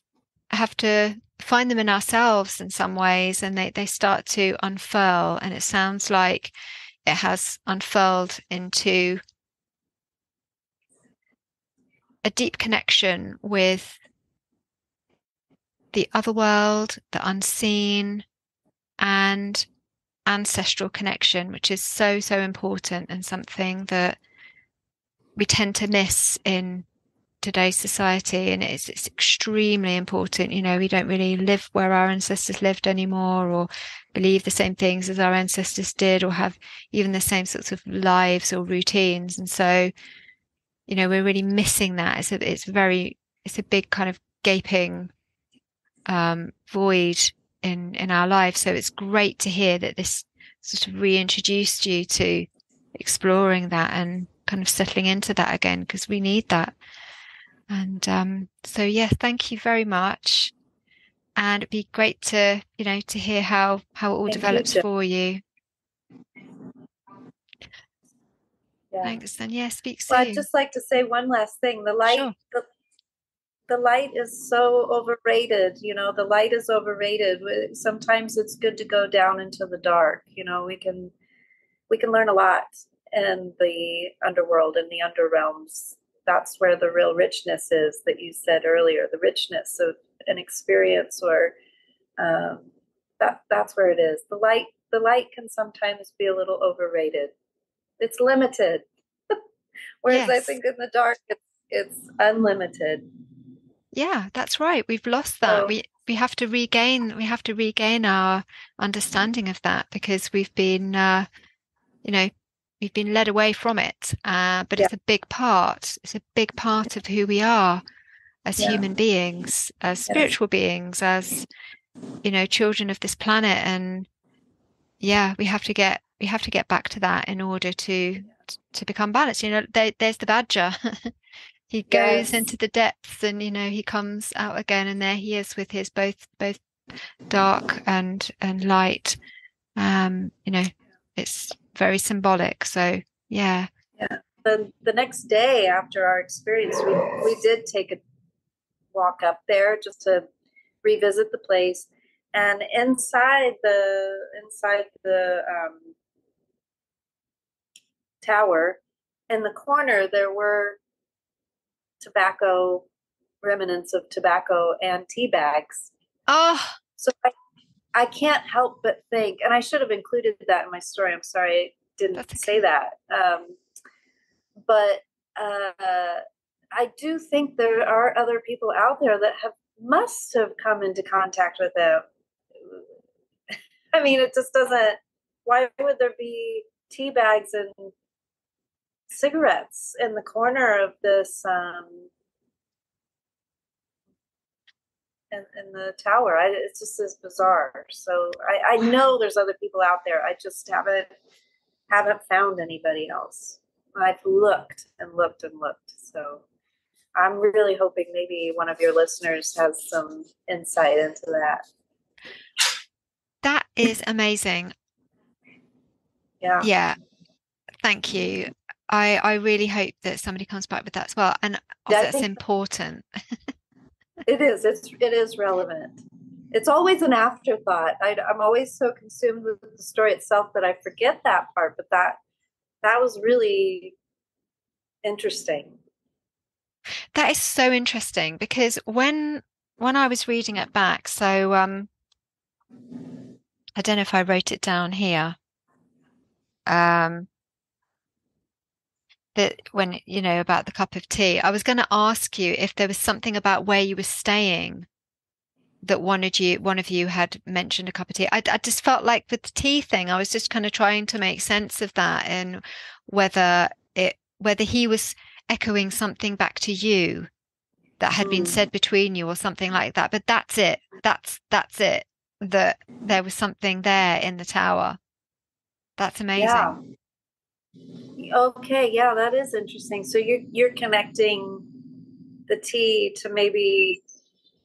[SPEAKER 1] have to find them in ourselves in some ways, and they start to unfurl. And it sounds like it has unfurled into a deep connection with the other world, the unseen, and ancestral connection, which is so, so important and something that we tend to miss in today's society, and it's extremely important. We don't really live where our ancestors lived anymore, or believe the same things as our ancestors did, or have even the same sorts of lives or routines. And so, we're really missing that. It's a big kind of gaping void in our lives. So it's great to hear that this sort of reintroduced you to exploring that and kind of settling into that again, because we need that. And so, yeah, thank you very much. And it'd be great to, to hear how it all
[SPEAKER 2] Thank you,
[SPEAKER 1] develops
[SPEAKER 2] Jill.
[SPEAKER 1] for you.
[SPEAKER 2] Yeah.
[SPEAKER 1] Thanks. And yeah, speak
[SPEAKER 2] Well, I'd
[SPEAKER 1] soon.
[SPEAKER 2] just like to say one last thing.
[SPEAKER 1] Sure.
[SPEAKER 2] The light is so overrated. The light is overrated. Sometimes it's good to go down into the dark. We can learn a lot in the underworld, in the underrealms. That's where the real richness is that you said earlier, the richness of an experience, or that's where it is. The light can sometimes be a little overrated. It's limited. Whereas I
[SPEAKER 1] Yes.
[SPEAKER 2] think in the dark it's unlimited.
[SPEAKER 1] Yeah, that's right. We've lost that.
[SPEAKER 2] So
[SPEAKER 1] We have to regain our understanding of that, because you know, we've been led away from it. But
[SPEAKER 2] yeah,
[SPEAKER 1] it's a big part. It's a big part of who we are as
[SPEAKER 2] yeah,
[SPEAKER 1] human beings, as
[SPEAKER 2] yes,
[SPEAKER 1] spiritual beings, as, children of this planet. And yeah, we have to get back to that in order to become balanced. There's the badger. He goes
[SPEAKER 2] yes,
[SPEAKER 1] into the depths, and he comes out again, and there he is with his both dark and light. It's very symbolic. So yeah.
[SPEAKER 2] yeah. The next day after our experience, we did take a walk up there just to revisit the place, and inside the tower, in the corner, there were tobacco remnants of tobacco and tea bags.
[SPEAKER 1] Oh,
[SPEAKER 2] So I can't help but think, and I should have included that in my story. I'm sorry I didn't
[SPEAKER 1] that's
[SPEAKER 2] say
[SPEAKER 1] okay.
[SPEAKER 2] that. But I do think there are other people out there that must have come into contact with them. I mean, it just doesn't. Why would there be tea bags and cigarettes in the corner of this in the tower? It's just as bizarre. So I
[SPEAKER 1] Wow.
[SPEAKER 2] know there's other people out there. I just haven't found anybody else. I've looked and looked and looked. So I'm really hoping maybe one of your listeners has some insight into that.
[SPEAKER 1] That is amazing.
[SPEAKER 2] Yeah,
[SPEAKER 1] Yeah, thank you. I really hope that somebody comes back with that as well. And
[SPEAKER 2] yeah,
[SPEAKER 1] also
[SPEAKER 2] I
[SPEAKER 1] that's
[SPEAKER 2] think
[SPEAKER 1] important.
[SPEAKER 2] it is. It is relevant. It's always an afterthought. I'm always so consumed with the story itself that I forget that part. But that was really interesting.
[SPEAKER 1] That is so interesting, because when I was reading it back, so I don't know if I wrote it down here. Um that when about the cup of tea, I was going to ask you if there was something about where you were staying that one of you had mentioned a cup of tea. I just felt like with the tea thing, I was just kind of trying to make sense of that, and whether he was echoing something back to you that had been
[SPEAKER 2] Mm.
[SPEAKER 1] said between you or something like that. But that's it. That's it. That there was something there in the tower. That's
[SPEAKER 2] Yeah.
[SPEAKER 1] amazing.
[SPEAKER 2] Okay. Yeah, that is interesting. So you're connecting the tea to maybe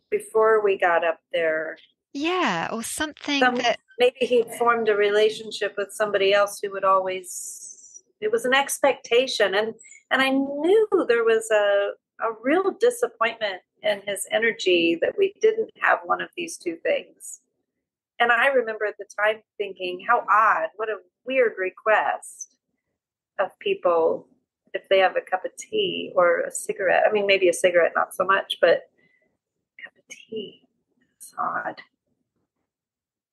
[SPEAKER 2] before we got up there.
[SPEAKER 1] Yeah, or something
[SPEAKER 2] Some
[SPEAKER 1] that.
[SPEAKER 2] maybe he'd formed a relationship with somebody else who would always. It was an expectation, and I knew there was a real disappointment in his energy that we didn't have one of these two things. And I remember at the time thinking, how odd, what a weird request of people if they have a cup of tea or a cigarette. I mean, maybe a cigarette, not so much, but a cup of tea. It's odd.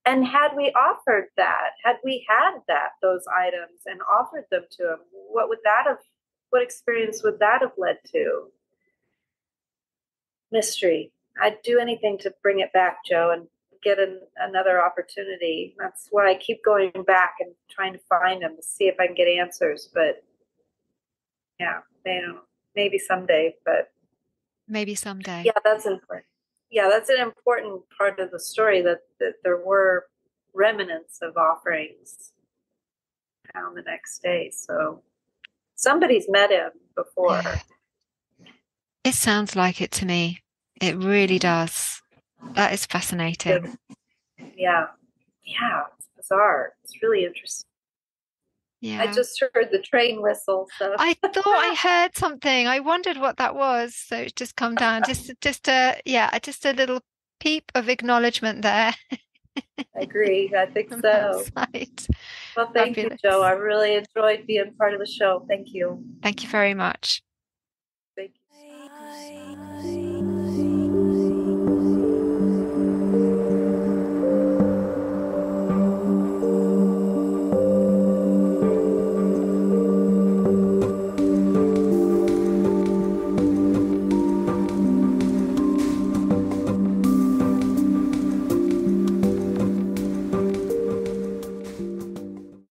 [SPEAKER 2] And had we offered that, had we had those items and offered them to him, what would that have what experience would that have led to? Mystery. I'd do anything to bring it back, Joe, and get another opportunity. That's why I keep going back and trying to find them to see if I can get answers. But yeah, maybe someday. But
[SPEAKER 1] Maybe someday.
[SPEAKER 2] yeah, that's important. Yeah, that's an important part of the story, that there were remnants of offerings found the next day. So somebody's met him before.
[SPEAKER 1] Yeah. It sounds like it to me. It really does. That is fascinating.
[SPEAKER 2] Yeah. Yeah. It's bizarre. It's really interesting.
[SPEAKER 1] Yeah.
[SPEAKER 2] I just heard the train whistle. So
[SPEAKER 1] I thought I heard something. I wondered what that was. So it's just come down. Just a little peep of acknowledgement there.
[SPEAKER 2] I agree. I think
[SPEAKER 1] From
[SPEAKER 2] so.
[SPEAKER 1] outside.
[SPEAKER 2] Well, thank
[SPEAKER 1] Fabulous.
[SPEAKER 2] you, Joe. I really enjoyed being part of the show. Thank you.
[SPEAKER 1] Thank you very much.
[SPEAKER 2] Thank you.